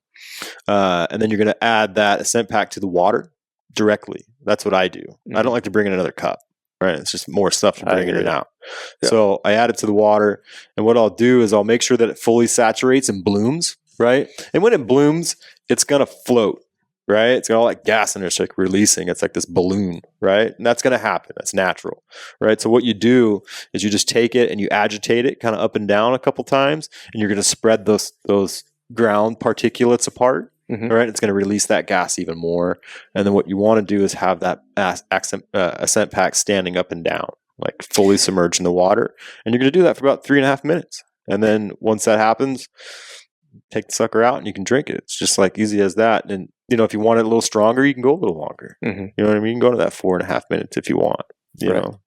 And then you're going to add that Ascent Pack to the water directly. That's what I do. I don't like to bring in another cup. Right, it's just more stuff to bring it out. Yeah. So I add it to the water, and what I'll do is I'll make sure that it fully saturates and blooms. Right, and when it blooms, it's gonna float. Right, it's got all that gas in it, it's like releasing. It's like this balloon. Right, and that's gonna happen. That's natural. Right, so what you do is you just take it and you agitate it kind of up and down a couple times, and you're gonna spread those ground particulates apart. Right, it's going to release that gas even more, and then what you want to do is have that Ascent Pack standing up and down, like fully submerged in the water, and you're going to do that for about 3.5 minutes, and then once that happens, take the sucker out and you can drink it. It's just like easy as that. And if you want it a little stronger, you can go a little longer. You know what I mean? You can go to that 4.5 minutes if you want. You know.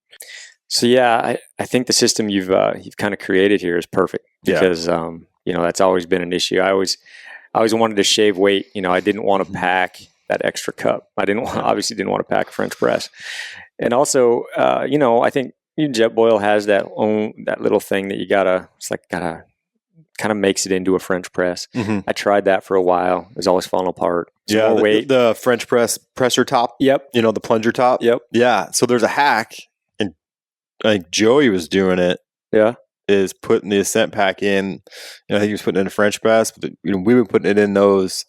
So yeah, I think the system you've kind of created here is perfect because that's always been an issue. I always wanted to shave weight. I didn't want to pack that extra cup. Obviously didn't want to pack a French press. And also, I think JetBoil has that little thing that you gotta kind of makes it into a French press. I tried that for a while. It was always falling apart. The French presser top. Yep. The plunger top. Yep. Yeah. So there's a hack, and I think Joey was doing it. Yeah. Is putting the Ascent Pack in. I think he was putting it in a French press, but we've been putting it in those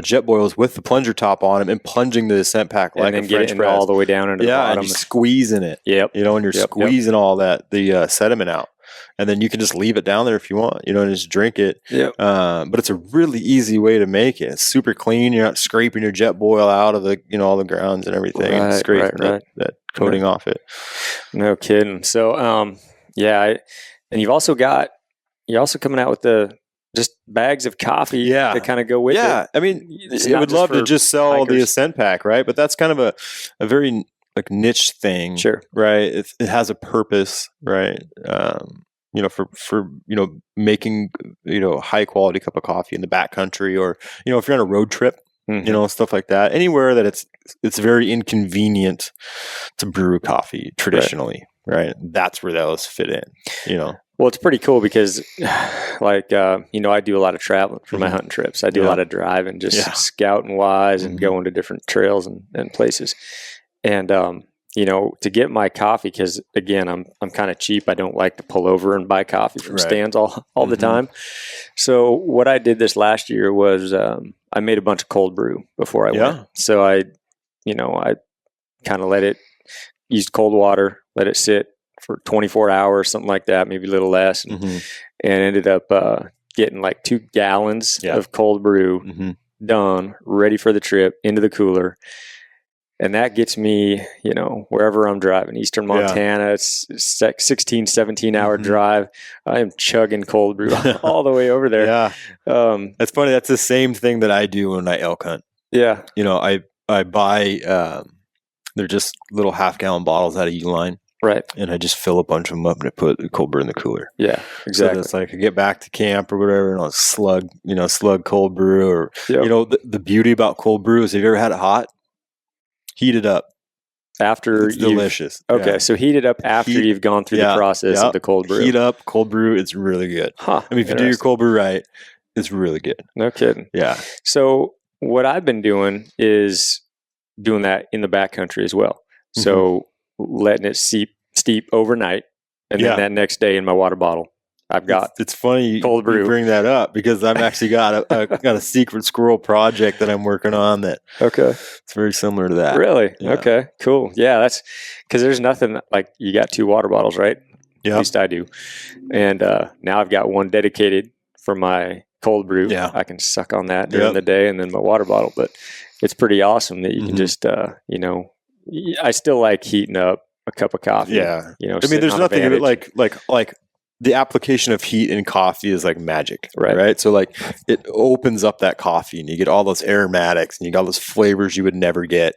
jet boils with the plunger top on them and plunging the Ascent Pack like a French press all the way down into the bottom. And you're squeezing it. Yep. And you're squeezing all the sediment out, and then you can just leave it down there if you want. And just drink it. Yep. But it's a really easy way to make it. It's super clean. You're not scraping your jet boil out of the all the grounds and everything, and scraping that coating off it. No kidding. So and you're also coming out with the just bags of coffee to kind of go with it. Yeah, I mean, I would love to just sell the Ascent Pack, right? But that's kind of a very like niche thing, sure, right? It has a purpose, right? For making a high quality cup of coffee in the backcountry, or if you're on a road trip, stuff like that. Anywhere that it's very inconvenient to brew coffee traditionally. Right. That's where those fit in, Well, it's pretty cool because I do a lot of traveling for my hunting trips. I do a lot of driving, just scouting wise and going to different trails and places. And, to get my coffee, because again, I'm kind of cheap. I don't like to pull over and buy coffee from stands all the time. So what I did this last year was, I made a bunch of cold brew before I Yeah. went. So I kind of used cold water, let it sit for 24 hours, something like that, maybe a little less, and ended up getting like 2 gallons of cold brew done, ready for the trip, into the cooler. And that gets me, wherever I'm driving, Eastern Montana, it's 16, 17-hour drive. I am chugging cold brew all the way over there. Yeah. That's funny. That's the same thing that I do when I elk hunt. Yeah. I buy, they're just little half-gallon bottles out of Uline. Right. And I just fill a bunch of them up and I put cold brew in the cooler. Yeah, exactly. So it's like I get back to camp or whatever and I'll slug cold brew or, the beauty about cold brew is have you ever had it hot? Heat it up. After it's delicious. Okay, yeah. so heat it up after you've gone through the process of the cold brew. Heat up, cold brew, it's really good. Huh, I mean, if you do your cold brew right, it's really good. No kidding. Yeah. So what I've been doing is doing that in the backcountry as well. So letting it steep overnight, and then that next day in my water bottle, I've got it's funny cold brew. You bring that up because I've actually got a secret squirrel project that I'm working on that. Okay. It's very similar to that. Really? Yeah. Okay, cool. Yeah, that's because there's nothing like you got 2 water bottles, right? Yeah. At least I do. And now I've got one dedicated for my cold brew. Yeah. I can suck on that during the day, and then my water bottle. But it's pretty awesome that you can just, I still like heating up a cup of coffee. Yeah. I mean, there's on nothing Advantage. like the application of heat in coffee is like magic, Right. right? So like it opens up that coffee and you get all those aromatics and you got all those flavors you would never get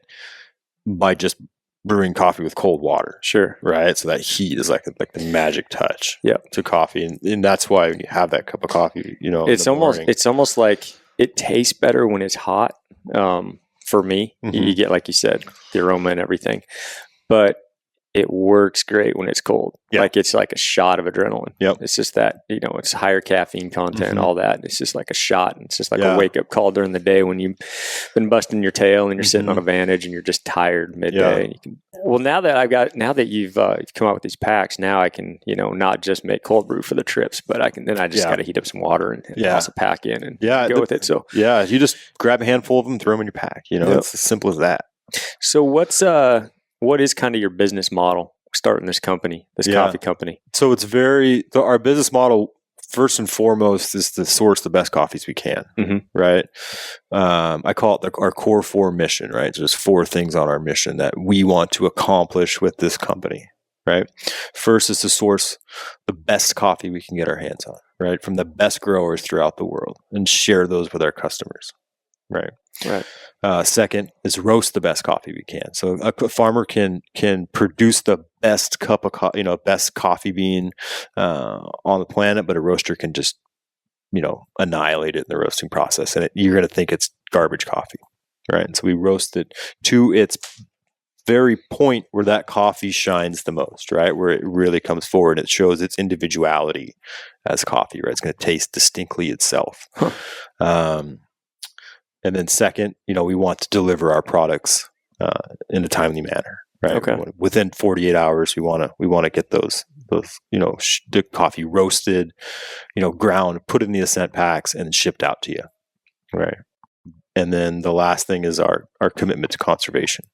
by just brewing coffee with cold water. Sure. Right. So that heat is like the magic touch Yep. to coffee. And that's why when you have that cup of coffee, it's almost like it tastes better when it's hot. For me, you get, like you said, the aroma and everything, but it works great when it's cold. Yep. Like it's like a shot of adrenaline. Yep. It's just that, it's higher caffeine content, all that. It's just like a shot. And it's just like a wake up call during the day when you've been busting your tail and you're sitting on a Vantage and you're just tired midday. And you can, now that you've come out with these packs, now I can, not just make cold brew for the trips, but I just got to heat up some water and toss a pack in and go with it. So you just grab a handful of them, throw them in your pack. It's as simple as that. So what is kind of your business model starting this company, coffee company? So it's our business model, first and foremost, is to source the best coffees we can, right? I call it our core 4 mission, right? So there's 4 things on our mission that we want to accomplish with this company, right? First is to source the best coffee we can get our hands on, right? From the best growers throughout the world and share those with our customers, right? Right. Second is roast the best coffee we can. So a farmer can produce the best cup of best coffee bean on the planet, but a roaster can just annihilate it in the roasting process, and you're going to think it's garbage coffee, right? And so we roast it to its very point where that coffee shines the most, right? Where it really comes forward. It shows its individuality as coffee, right? It's going to taste distinctly itself. And then second, we want to deliver our products in a timely manner, right? Okay. Within 48 hours, we want to get those the coffee roasted, ground, put in the ascent packs, and shipped out to you, right? And then the last thing is our commitment to conservation,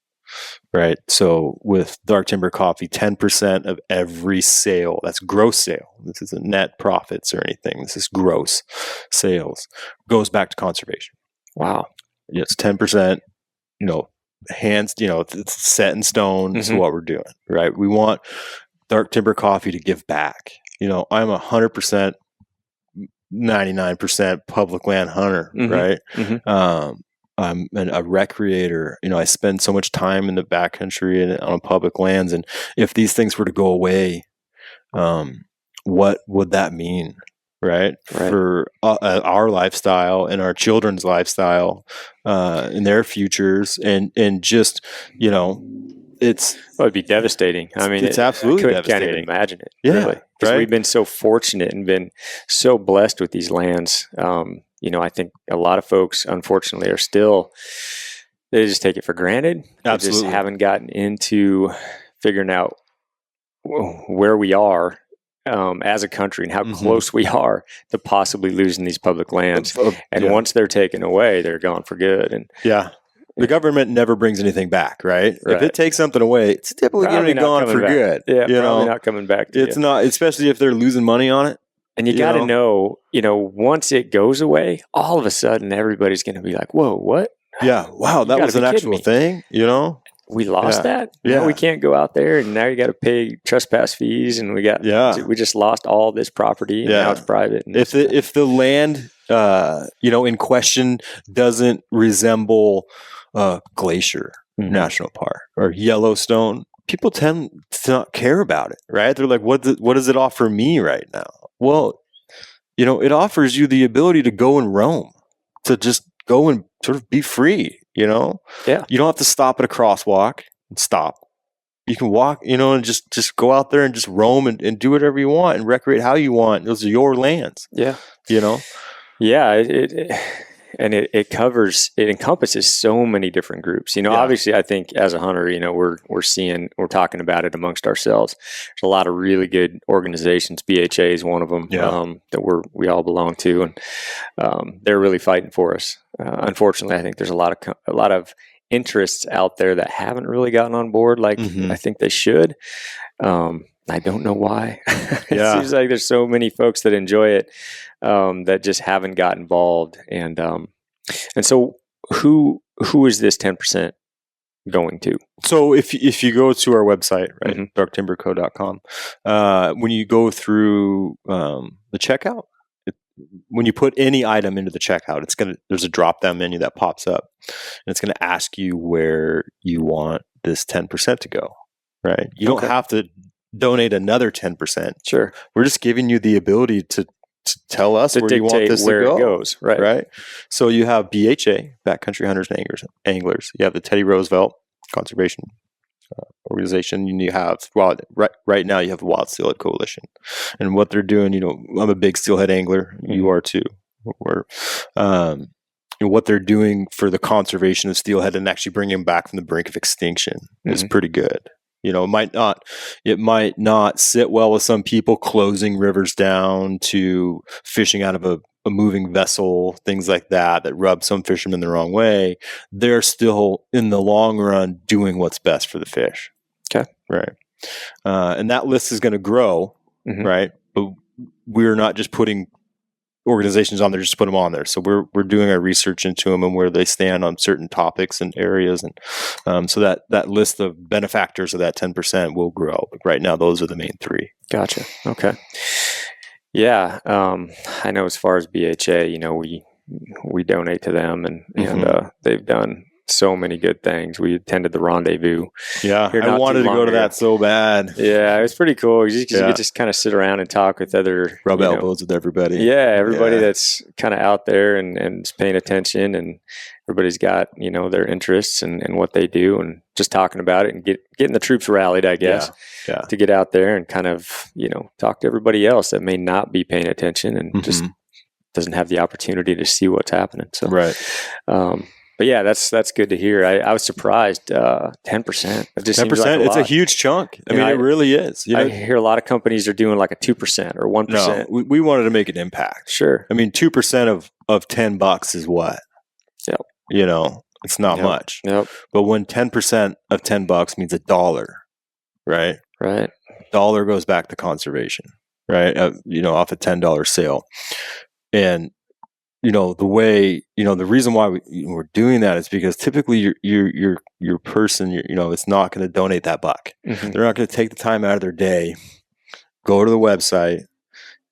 right? So with Dark Timber Coffee, 10% of every sale, that's gross sale. This isn't net profits or anything. This is gross sales, goes back to conservation. Wow. It's 10%, hands, it's set in stone. This is what we're doing, right? We want Dark Timber Coffee to give back. I'm 100%, 99% public land hunter, right? I'm a recreator. I spend so much time in the backcountry and on public lands. And if these things were to go away, what would that mean? Right. For our lifestyle and our children's lifestyle, in their futures, and just it'd be devastating. I mean, it's absolutely devastating. Can't even imagine it. Yeah, really, because we've been so fortunate and been so blessed with these lands. I think a lot of folks, unfortunately, they just take it for granted. Absolutely, they just haven't gotten into figuring out where we are as a country and how close we are to possibly losing these public lands. And once they're taken away, they're gone for good. And the government never brings anything back, right? If it takes something away, it's typically going to be gone for good. Yeah, probably not coming back. It's not, especially if they're losing money on it. And you got to know, once it goes away, all of a sudden everybody's going to be like, "Whoa, what? Yeah, wow, that was an actual thing." We lost that. Yeah, now we can't go out there, and now you got to pay trespass fees, and we just lost all this property, and now it's private. And if the land, in question doesn't resemble Glacier National Park or Yellowstone, people tend to not care about it, right? They're like, what does it offer me right now? Well, it offers you the ability to go and roam, to just go and sort of be free, Yeah. You don't have to stop at a crosswalk and stop. You can walk, and just go out there and just roam and do whatever you want and recreate how you want. Those are your lands. Yeah. Yeah. It encompasses so many different groups. Obviously, I think as a hunter, we're talking about it amongst ourselves. There's a lot of really good organizations. BHA is one of them that we all belong to, and they're really fighting for us. Unfortunately, I think there's a lot of interests out there that haven't really gotten on board like I think they should. I don't know why. It seems like there's so many folks that enjoy it that just haven't got involved. And so who is this 10% going to? So if you go to our website, right, darktimberco.com, when you go through the checkout, when you put any item into the checkout, there's a drop down menu that pops up, and it's going to ask you where you want this 10% to go. Right? You don't have to donate another 10%. Sure. We're just giving you the ability to tell us where you want this where to go. It goes. Right. So you have BHA, Backcountry Hunters and Anglers. You have the Teddy Roosevelt Conservation Organization. And you have, right now you have the Wild Steelhead Coalition. And what they're doing, I'm a big steelhead angler. You are too. What they're doing for the conservation of steelhead and actually bringing them back from the brink of extinction is pretty good. It might not sit well with some people, closing rivers down to fishing out of a moving vessel, things like that rub some fishermen the wrong way. They're still, in the long run, doing what's best for the fish. Okay. Right. And that list is going to grow, right? But we're not just putting organizations on there just to put them on there. So we're doing our research into them and where they stand on certain topics and areas, and so that list of benefactors of that 10% will grow. But right now, those are the main three. Gotcha. Okay. Yeah, I know as far as BHA, we donate to them, and they've done so many good things. We attended the rendezvous. Yeah, I wanted to go to that so bad. Yeah, it was pretty cool. You could just kind of sit around and talk with other... Rub elbows with everybody. Yeah, everybody that's kind of out there and is paying attention, and everybody's got, their interests and what they do, and just talking about it and getting the troops rallied, I guess, to get out there and kind of, talk to everybody else that may not be paying attention and just doesn't have the opportunity to see what's happening. So, right. But yeah, that's good to hear. I was surprised. 10%. 10%. It's a huge chunk. I mean, it really is. I hear a lot of companies are doing like a 2% or 1%. No, we wanted to make an impact. Sure. I mean, 2% of $10 is what? Yep. It's not much. Yep. But when 10% of $10 means $1, right? Right. $1 goes back to conservation, right? Off a $10 sale, and the way, the reason why we're doing that is because typically your person, it's not going to donate that buck. They're not going to take the time out of their day, go to the website,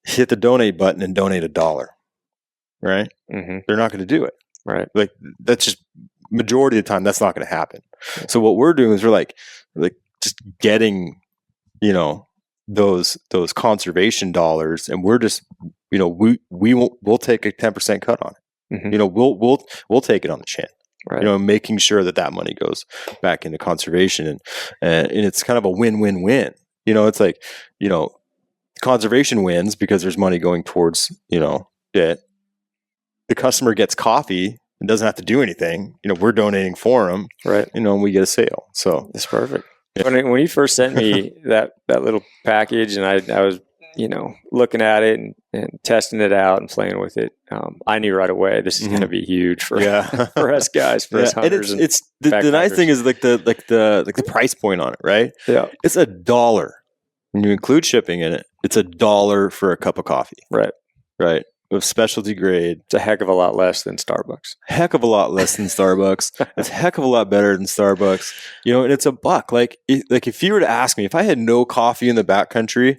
hit the donate button and donate $1, right? They're not going to do it. Right. Like, that's just majority of the time, that's not going to happen. So what we're doing is we're like just getting, those conservation dollars, and we're just, we'll take a 10% cut on it. We'll take it on the chin. Right. Making sure that money goes back into conservation, and it's kind of a win-win-win. It's like, conservation wins because there's money going towards, it. The customer gets coffee and doesn't have to do anything. We're donating for them, right? And we get a sale. So it's perfect. Yeah. When you first sent me that little package, and I was looking at it and testing it out and playing with it, I knew right away this is going to be huge for for us guys, for us hunters. And it's the nice thing is like the price point on it, right? Yeah, it's $1 when you include shipping in it. It's $1 for a cup of coffee, right? Of specialty grade. It's a heck of a lot less than Starbucks. Heck of a lot less than Starbucks. It's a heck of a lot better than Starbucks. And it's $1. Like if you were to ask me, if I had no coffee in the backcountry,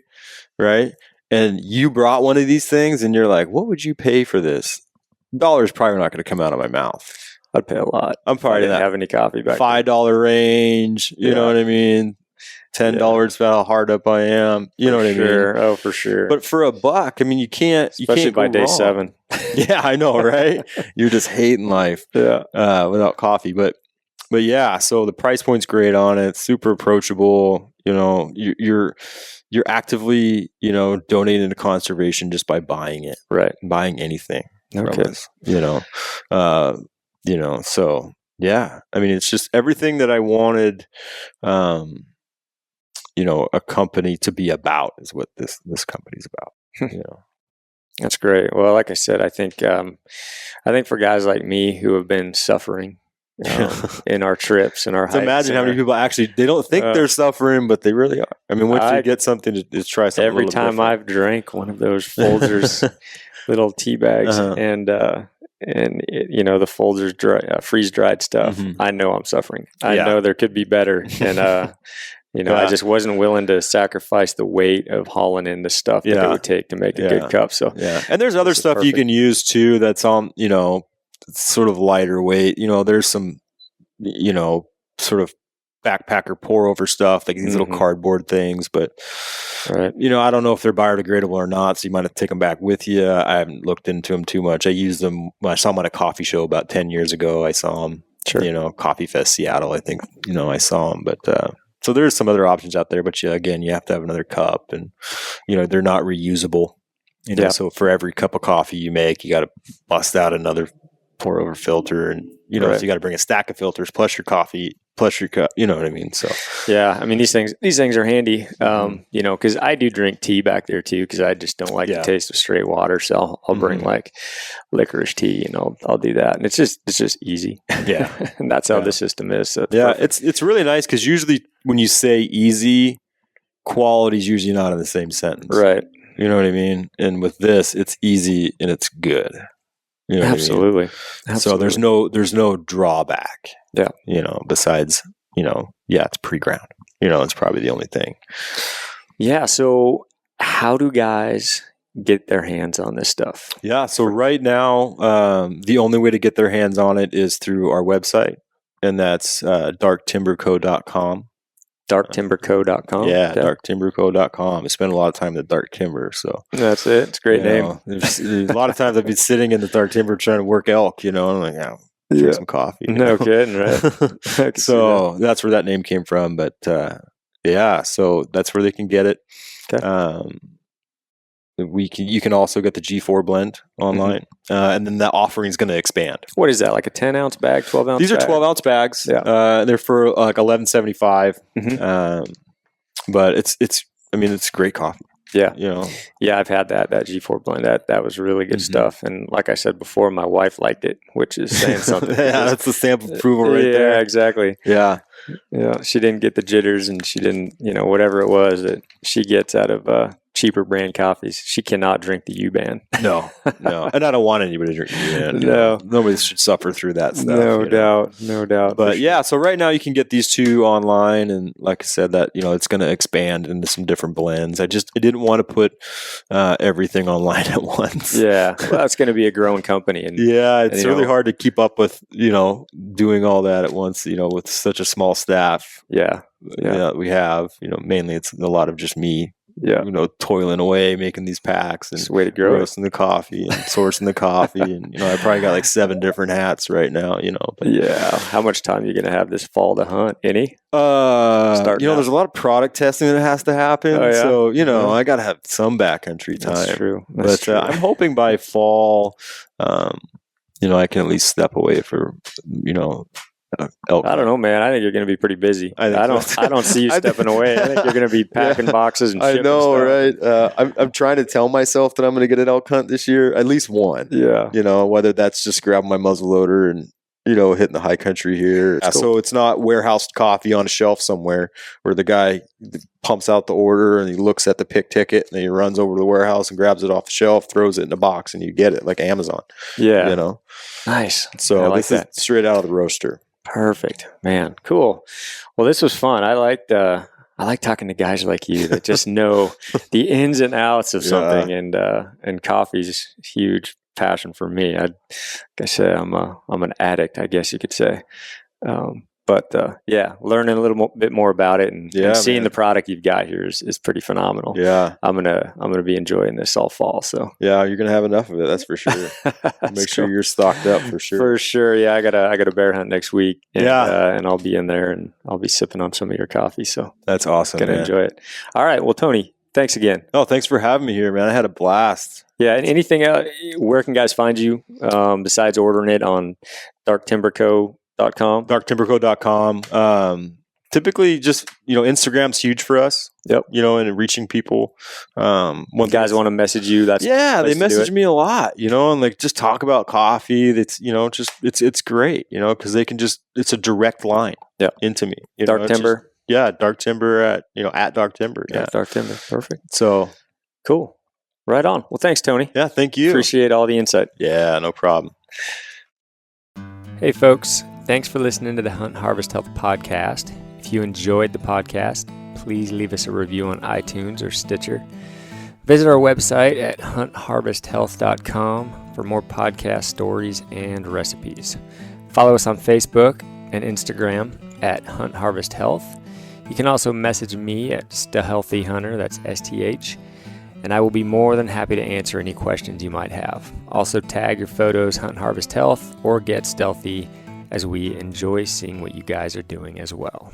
right, and you brought one of these things, and you're like, what would you pay for this? $1 is probably not going to come out of my mouth. I'd pay a lot. I'm probably didn't have any coffee back $5 range. You know what I mean? $10 about how hard up I am. You know what I mean? Oh, for sure. But for $1, I mean, you can't. Especially by day 7. Yeah, I know, right? You're just hating life. Yeah. Without coffee, but yeah. So the price point's great on it. Super approachable. You're actively donating to conservation just by buying it. Right. Buying anything. Okay. So yeah. I mean, it's just everything that I wanted. A company to be about is what this company's about. That's great. Well, like I said, I think for guys like me who have been suffering in our trips and our hikes. Imagine how many people actually they don't think they're suffering, but they really are. I mean, once you get something to try something. Every time I've drank one of those Folgers little tea bags and the Folgers freeze dried stuff, I know I'm suffering. I know there could be better, and I just wasn't willing to sacrifice the weight of hauling in the stuff that it would take to make a good cup. So and there's other stuff you can use too that's on sort of lighter weight. There's some sort of backpacker pour over stuff like these little cardboard things, but I don't know if they're biodegradable or not, so you might have to take them back with you. I haven't looked into them too much. I used them when I saw them at a coffee show about 10 years ago. I saw them Coffee Fest Seattle, I think I saw them, but so there's some other options out there, but again, you have to have another cup, and they're not reusable. So for every cup of coffee you make, you got to bust out another pour over filter, and so you got to bring a stack of filters plus your coffee plus your cup. You know what I mean? So yeah, I mean these things are handy. Because I do drink tea back there too, because I just don't like the taste of straight water. So I'll bring like licorice tea, and I'll do that, and it's just easy. Yeah, and that's how the system is. So it's really nice because usually when you say easy, quality is usually not in the same sentence, right? You know what I mean? And with this, it's easy and it's good. You know Absolutely. What I mean? So there's no drawback. Yeah. Besides, it's pre-ground. It's probably the only thing. Yeah. So how do guys get their hands on this stuff? Yeah. So right now, the only way to get their hands on it is through our website, and that's darktimberco.com. Darktimberco.com. Yeah, darktimberco.com. I spend a lot of time in the dark timber, so that's it. It's a great name. There's a lot of times I've been sitting in the dark timber trying to work elk, and I'm like, drink some coffee. No kidding, right? So that's where that name came from. But so that's where they can get it. Okay. You can also get the G4 blend online, and then that offering is going to expand. What is that? Like a 10-ounce bag, 12-ounce? These are 12-ounce bags. Yeah, they're for like $11.75. But it's great coffee. Yeah, yeah. I've had that G4 blend. That was really good stuff. And like I said before, my wife liked it, which is saying something. Yeah, that's the stamp of approval right there. Yeah, exactly. Yeah. She didn't get the jitters, and she didn't, whatever it was that she gets out of cheaper brand coffees. She cannot drink the U-Ban. No. And I don't want anybody to drink the U-Ban. No. Nobody should suffer through that stuff. No doubt. But so right now you can get these two online, and like I said, that it's going to expand into some different blends. I didn't want to put everything online at once. Yeah. Well, that's going to be a growing company. And it's really hard to keep up with, doing all that at once, with such a small staff. Yeah. We have, mainly it's a lot of just me. Yeah, toiling away, making these packs and way to go. Roasting the coffee and sourcing the coffee, and I probably got like 7 different hats right now. But how much time are you going to have this fall to hunt? Any? There's a lot of product testing that has to happen. Oh, yeah? So I got to have some backcountry time. That's true. I'm hoping by fall, I can at least step away for elk I don't know, man. I think you're going to be pretty busy. I think I don't. so. I don't see you I think- stepping away. I think you're going to be packing boxes and I shipping know, stuff. right? I'm trying to tell myself that I'm going to get an elk hunt this year, at least one. Yeah. You know, whether that's just grabbing my muzzleloader and, you know, hitting the high country here. That's cool. So it's not warehoused coffee on a shelf somewhere where the guy pumps out the order and he looks at the pick ticket and then he runs over to the warehouse and grabs it off the shelf, throws it in a box, and you get it like Amazon. Yeah. You know? Nice. So I like this that. is straight out of the roaster. Perfect, man. Cool. Well, this was fun. I like talking to guys like you that just know the ins and outs of something, and coffee's a huge passion for me. Like I said, I'm an addict, I guess you could say. But learning a little bit more about it and seeing man. the product you've got here is pretty phenomenal. Yeah. I'm gonna be enjoying this all fall. So Yeah, you're gonna have enough of it, that's for sure. Make sure you're stocked up for sure. For sure, yeah. I got a bear hunt next week, and, Yeah. and I'll be in there and I'll be sipping on some of your coffee. So That's awesome. gonna Man. enjoy it. All right, well, Tony, thanks again. Oh, thanks for having me here, man. I had a blast. Yeah, and anything else? Where can guys find you besides ordering it on darktimberco.com? Darktimberco.com. Typically, just Instagram's huge for us. Yep. And reaching people. When guys want to message you, that's they message me a lot. And like just talk about coffee. That's it's great. Because they can it's a direct line. Into me. Dark Timber. Dark Timber at Dark Timber. Yeah, Dark Timber. Perfect. So cool. Right on. Well, thanks, Tony. Yeah, thank you. Appreciate all the insight. Yeah, no problem. Hey, folks. Thanks for listening to the Hunt Harvest Health podcast. If you enjoyed the podcast, please leave us a review on iTunes or Stitcher. Visit our website at huntharvesthealth.com for more podcast stories and recipes. Follow us on Facebook and Instagram at Hunt Harvest Health. You can also message me at StHealthy Hunter, that's STH, and I will be more than happy to answer any questions you might have. Also tag your photos Hunt Harvest Health or Get Stealthy, as we enjoy seeing what you guys are doing as well.